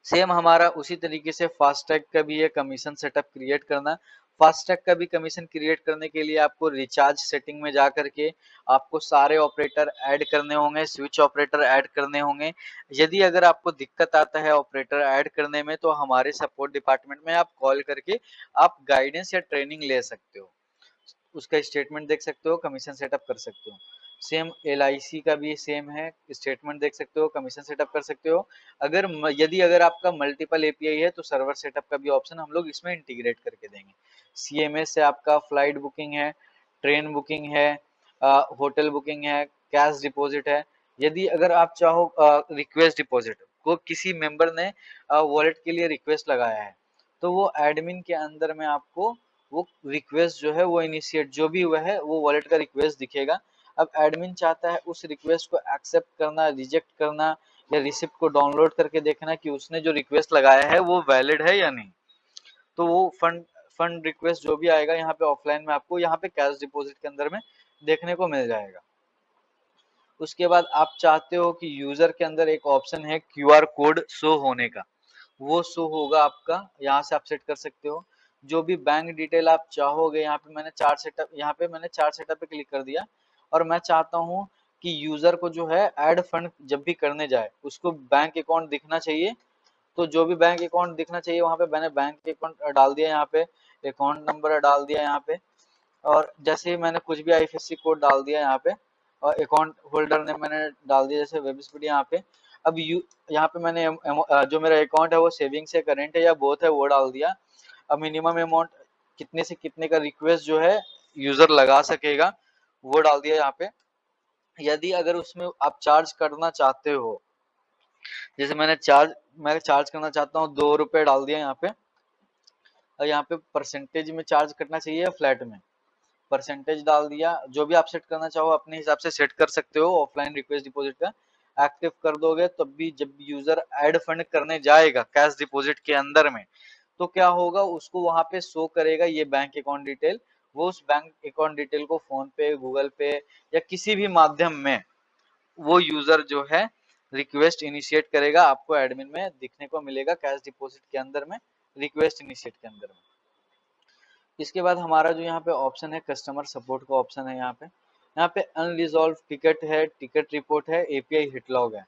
सेम हमारा उसी तरीके से फास्टैग का भी है कमीशन सेटअप क्रिएट करना। फास्टैग का भी कमीशन क्रिएट करने के लिए आपको रिचार्ज सेटिंग में जा करके आपको सारे ऑपरेटर ऐड करने होंगे, स्विच ऑपरेटर ऐड करने होंगे। यदि अगर आपको दिक्कत आता है ऑपरेटर ऐड करने में तो हमारे सपोर्ट डिपार्टमेंट में आप कॉल करके आप गाइडेंस या ट्रेनिंग ले सकते हो, उसका स्टेटमेंट देख सकते हो, कमीशन सेटअप कर सकते हो। सेम एलआईसी का भी सेम है, स्टेटमेंट देख सकते हो, कमीशन सेटअप कर सकते हो। यदि अगर आपका मल्टीपल एपीआई है तो सर्वर सेटअप का भी ऑप्शन हम लोग इसमें इंटीग्रेट करके देंगे। सीएमएस से आपका फ्लाइट बुकिंग है, ट्रेन बुकिंग है, होटल बुकिंग है, कैश डिपॉजिट है। यदि अगर आप चाहो रिक्वेस्ट डिपॉजिट को किसी मेंबर ने वॉलेट के लिए रिक्वेस्ट लगाया है तो वो एडमिन के अंदर में आपको वो रिक्वेस्ट जो है वो इनिशिएट जो भी हुआ है वो वॉलेट का रिक्वेस्ट दिखेगा। अब एडमिन चाहता है उस रिक्वेस्ट को एक्सेप्ट करना, रिजेक्ट करना, या रिसिप्ट को डाउनलोड करके देखना कि उसने जो रिक्वेस्ट लगाया है वो वैलिड है या नहीं। तो वो फंड फंड रिक्वेस्ट जो भी आएगा यहाँ पे ऑफलाइन में आपको यहाँ पे कैश डिपॉजिट के अंदर में देखने को मिल जाएगा। उसके बाद आप चाहते हो कि यूजर के अंदर एक ऑप्शन है क्यूआर कोड शो होने का, वो शो होगा आपका, यहाँ से आप सेट कर सकते हो। जो भी बैंक डिटेल आप चाहोगे, यहाँ पे मैंने चार्ट सेटअप पे क्लिक कर दिया, और मैं चाहता हूँ कि यूजर को जो है ऐड फंड जब भी करने जाए उसको बैंक अकाउंट दिखना चाहिए। तो जो भी बैंक अकाउंट दिखना चाहिए वहां पे मैंने बैंक अकाउंट डाल दिया, यहाँ पे अकाउंट नंबर डाल दिया यहाँ पे, और जैसे ही मैंने कुछ भी आईएफएससी कोड डाल दिया यहाँ पे, और अकाउंट होल्डर ने मैंने डाल दिया जैसे वेबस्पीड यहाँ पे। अब यहाँ पे मैंने जो मेरा अकाउंट है वो सेविंग्स है, करेंट है या बोथ है, वो डाल दिया। अब मिनिमम अमाउंट कितने से कितने का रिक्वेस्ट जो है यूजर लगा सकेगा वो डाल दिया यहाँ पे। यदि अगर उसमें आप चार्ज करना चाहते हो, जैसे मैं चार्ज करना चाहता हूँ, 2 रुपए डाल दिया यहाँ पे। और यहाँ पे परसेंटेज में चार्ज करना चाहिए या फ्लैट में, परसेंटेज डाल दिया। जो भी आप सेट करना चाहो अपने हिसाब से सेट कर सकते हो। ऑफलाइन रिक्वेस्ट डिपॉजिट का एक्टिव कर दोगे तब भी जब यूजर ऐड फंड करने जाएगा कैश डिपॉजिट के अंदर में, तो क्या होगा, उसको वहां पे शो करेगा ये बैंक अकाउंट डिटेल। वो उस बैंक अकाउंट डिटेल को फोन पे, गूगल पे या किसी भी माध्यम में वो यूजर जो है रिक्वेस्ट इनिशिएट करेगा, आपको एडमिन में दिखने को मिलेगा कैश डिपॉजिट के अंदर में, रिक्वेस्ट इनिशिएट के अंदर में। इसके बाद हमारा जो यहाँ पे ऑप्शन है कस्टमर सपोर्ट का ऑप्शन है, यहाँ पे अनरिजॉल्व टिकट है, टिकट रिपोर्ट है, एपीआई हिटलॉग है।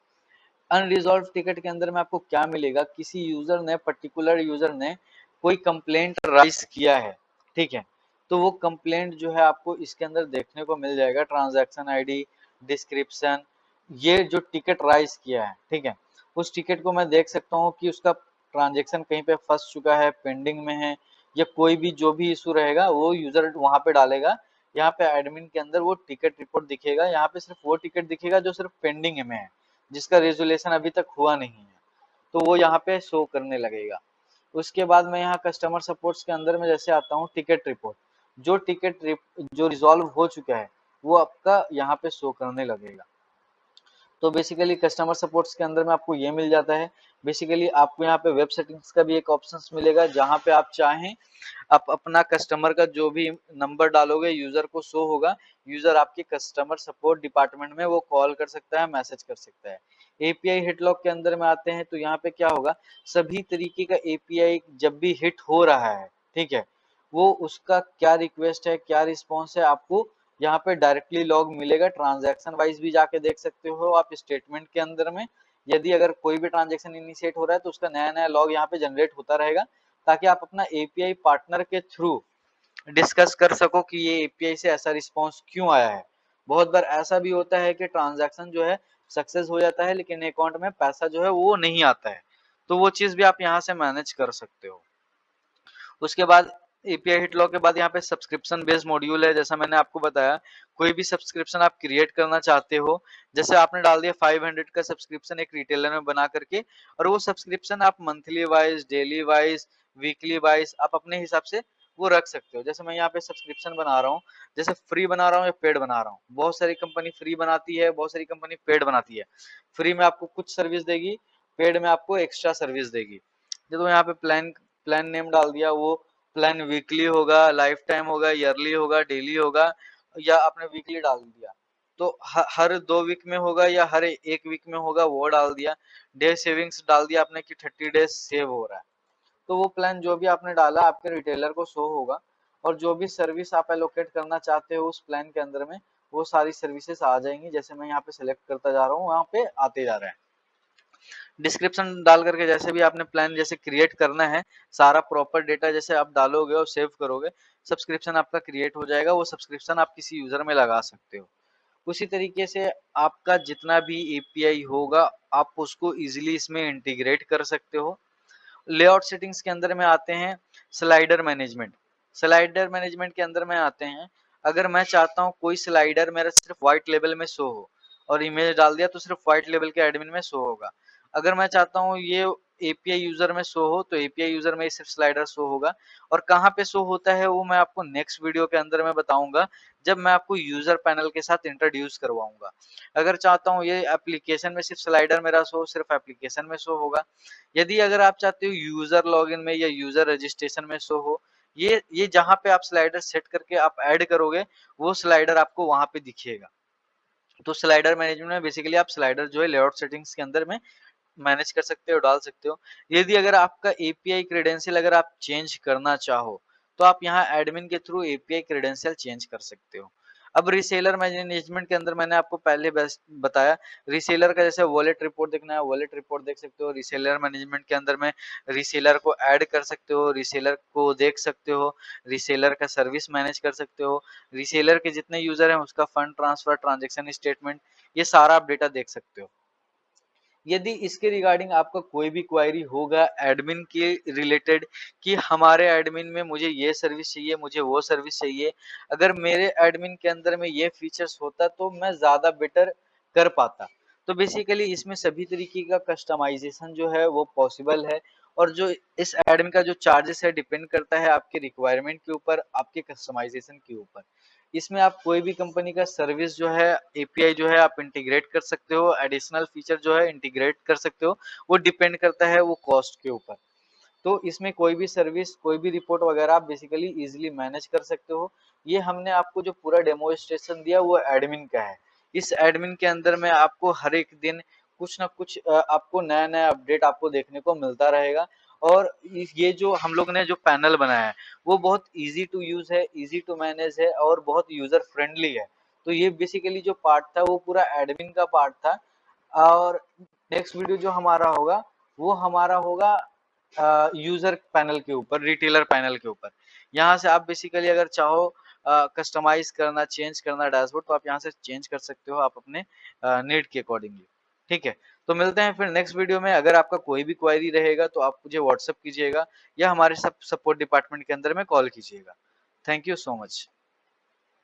अनरिजॉल्व टिकट के अंदर में आपको क्या मिलेगा, किसी यूजर ने, पर्टिकुलर यूजर ने कोई कंप्लेंट राइज किया है, ठीक है, तो वो कंप्लेंट जो है आपको इसके अंदर देखने को मिल जाएगा, ट्रांजैक्शन आईडी, डिस्क्रिप्शन, ये जो टिकट राइज किया है, ठीक है, उस टिकट को मैं देख सकता हूँ कि उसका ट्रांजैक्शन कहीं पे फंस चुका है, पेंडिंग में है, या कोई भी जो भी इशू रहेगा वो यूजर वहां पे डालेगा। यहाँ पे एडमिन के अंदर वो टिकट रिपोर्ट दिखेगा, यहाँ पे सिर्फ वो टिकट दिखेगा जो सिर्फ पेंडिंग में है, जिसका रेजुलेशन अभी तक हुआ नहीं है, तो वो यहाँ पे शो करने लगेगा। उसके बाद मैं यहाँ कस्टमर सपोर्ट्स के अंदर में जैसे आता हूँ टिकट रिपोर्ट, जो जो रिजॉल्व हो चुका है वो आपका यहाँ पे शो करने लगेगा। तो बेसिकली कस्टमर सपोर्ट्स के अंदर में आपको ये मिल जाता है। बेसिकली आपको यहाँ पे वेब सेटिंग्स का भी एक ऑप्शन मिलेगा, जहाँ पे आप चाहें आप अपना कस्टमर का जो भी नंबर डालोगे यूजर को शो होगा, यूजर आपके कस्टमर सपोर्ट डिपार्टमेंट में वो कॉल कर सकता है, मैसेज कर सकता है। एपीआई हिट लॉग के अंदर में आते हैं तो यहाँ पे क्या होगा, सभी तरीके का एपीआई जब भी हिट हो रहा है, ठीक है, वो उसका क्या रिक्वेस्ट है, क्या रिस्पॉन्स है, आपको यहाँ पे डायरेक्टली लॉग मिलेगा। ट्रांजैक्शन वाइज भी जाके देख सकते हो आप स्टेटमेंट के अंदर में, यदि अगर कोई भी ट्रांजैक्शन इनिशिएट हो रहा है तो उसका नया नया लॉग यहाँ पे जनरेट होता रहेगा, ताकि आप अपना एपीआई पार्टनर के थ्रू डिस्कस कर सको कि ये एपीआई से ऐसा रिस्पॉन्स क्यों आया है। बहुत बार ऐसा भी होता है कि ट्रांजैक्शन जो है सक्सेस हो जाता है लेकिन अकाउंट में पैसा जो है वो नहीं आता है, तो वो चीज भी आप यहाँ से मैनेज कर सकते हो। उसके बाद एपीआई हिट लॉग के बाद यहाँ पे सब्सक्रिप्शन बेस्ड मॉड्यूल है, जैसा मैंने आपको बताया, कोई भी सब्सक्रिप्शन आप क्रिएट करना चाहते हो, जैसे आपने डाल दिया 500 का सब्सक्रिप्शन एक रिटेलर में बना करके, और वो सब्सक्रिप्शन आप monthly wise, daily wise, weekly wise आप अपने हिसाब से वो रख सकते हो। जैसे मैं यहाँ पे सब्सक्रिप्शन बना रहा हूँ, जैसे फ्री बना रहा हूँ या पेड बना रहा हूँ, बहुत सारी कंपनी फ्री बनाती है, बहुत सारी कंपनी पेड बनाती है। फ्री में आपको कुछ सर्विस देगी, पेड में आपको एक्स्ट्रा सर्विस देगी। तो यहाँ पे प्लान प्लान नेम डाल दिया, वो प्लान वीकली होगा, लाइफ टाइम होगा, ईयरली होगा, डेली होगा, या आपने वीकली डाल दिया तो हर 2 वीक में होगा या हर एक वीक में होगा, वो डाल दिया। डे सेविंग्स डाल दिया आपने कि 30 डेज सेव हो रहा है, तो वो प्लान जो भी आपने डाला आपके रिटेलर को शो होगा, और जो भी सर्विस आप एलोकेट करना चाहते हो उस प्लान के अंदर में वो सारी सर्विसेज आ जाएंगी। जैसे मैं यहाँ पे सिलेक्ट करता जा रहा हूँ, वहाँ पे आते जा रहे हैं। डिस्क्रिप्शन डाल करके जैसे भी आपने प्लान जैसे क्रिएट करना है, सारा प्रॉपर डेटा जैसे आप डालोगे और सेव करोगे, सब्सक्रिप्शन आपका क्रिएट हो जाएगा। वो सब्सक्रिप्शन आप किसी यूजर में लगा सकते हो। उसी तरीके से आपका जितना भी एपीआई होगा आप उसको इजीली इसमें इंटीग्रेट कर सकते हो। लेआउट सेटिंग्स के अंदर में आते हैं स्लाइडर मैनेजमेंट। स्लाइडर मैनेजमेंट के अंदर में आते हैं, अगर मैं चाहता हूँ कोई स्लाइडर मेरा सिर्फ व्हाइट लेवल में शो हो, और इमेज डाल दिया तो सिर्फ व्हाइट लेवल के एडमिन में शो होगा। अगर मैं चाहता हूँ ये एपीआई यूजर में शो हो तो एपीआई यूजर में सिर्फ स्लाइडर शो होगा। और कहाँ पे शो होता है वो मैं आपको नेक्स्ट वीडियो के अंदर में बताऊंगा, जब मैं आपको यूजर पैनल के साथ इंट्रोड्यूस करवाऊंगा। अगर चाहता हूँ ये एप्लीकेशन में सिर्फ स्लाइडर मेरा शो, सिर्फ एप्लीकेशन में शो होगा। यदि अगर आप चाहते हो यूजर लॉगिन में या यूजर रजिस्ट्रेशन में शो हो, ये जहां पे आप स्लाइडर सेट करके आप ऐड करोगे वो स्लाइडर आपको वहां पे दिखेगा। तो स्लाइडर मैनेजमेंट में बेसिकली आप स्लाइडर जो है लेआउट सेटिंग्स के अंदर में मैनेज कर सकते हो, डाल सकते हो। यदि अगर आपका एपीआई क्रेडेंशियल अगर आप चेंज करना चाहो, तो आप यहाँ एडमिन के थ्रू एपीआई क्रेडेंशियल चेंज कर सकते हो। अब रीसेलर मैनेजमेंट के अंदर मैंने आपको पहले बेस्ट बताया, रीसेलर का जैसे वॉलेट रिपोर्ट देखना है, वॉलेट रिपोर्ट देख सकते हो। रीसेलर मैनेजमेंट के अंदर में रीसेलर को ऐड कर सकते हो, रीसेलर को देख सकते हो, रीसेलर का सर्विस मैनेज कर सकते हो, रीसेलर के जितने यूजर हैं उसका फंड ट्रांसफर, ट्रांजेक्शन स्टेटमेंट, ये सारा आप डेटा देख सकते हो। यदि इसके रिगार्डिंग आपका कोई भी क्वेरी होगा एडमिन के रिलेटेड कि हमारे एडमिन में मुझे ये सर्विस चाहिए, मुझे वो सर्विस चाहिए, अगर मेरे एडमिन के अंदर में ये फीचर्स होता तो मैं ज्यादा बेटर कर पाता। तो बेसिकली इसमें सभी तरीके का कस्टमाइजेशन जो है वो पॉसिबल है। और जो इस एडमिन का जो चार्जेस है डिपेंड करता है आपके रिक्वायरमेंट के ऊपर, आपके कस्टमाइजेशन के ऊपर। इसमें आप कोई भी कंपनी का सर्विस जो है, एपीआई जो है आप इंटीग्रेट कर सकते हो, एडिशनल फीचर जो है इंटीग्रेट कर सकते हो, वो डिपेंड करता है वो कॉस्ट के ऊपर। तो इसमें कोई भी सर्विस, कोई भी रिपोर्ट वगैरह आप बेसिकली इजीली मैनेज कर सकते हो। ये हमने आपको जो पूरा डेमोन्स्ट्रेशन दिया वो एडमिन का है। इस एडमिन के अंदर में आपको हर एक दिन कुछ ना कुछ आपको नया नया अपडेट आपको देखने को मिलता रहेगा। और ये जो हम लोग ने जो पैनल बनाया है वो बहुत इजी टू यूज है, इजी टू मैनेज है और बहुत यूजर फ्रेंडली है। तो ये बेसिकली जो पार्ट था वो पूरा एडमिन का पार्ट था। और नेक्स्ट वीडियो जो हमारा होगा वो हमारा होगा यूजर पैनल के ऊपर, रिटेलर पैनल के ऊपर। यहाँ से आप बेसिकली अगर चाहो कस्टमाइज करना, चेंज करना डैशबोर्ड, तो आप यहाँ से चेंज कर सकते हो आप अपने नीड के अकॉर्डिंगली। ठीक है, तो मिलते हैं फिर नेक्स्ट वीडियो में। अगर आपका कोई भी क्वेरी रहेगा तो आप मुझे व्हाट्सअप कीजिएगा या हमारे सब सपोर्ट डिपार्टमेंट के अंदर में कॉल कीजिएगा। Thank you so much.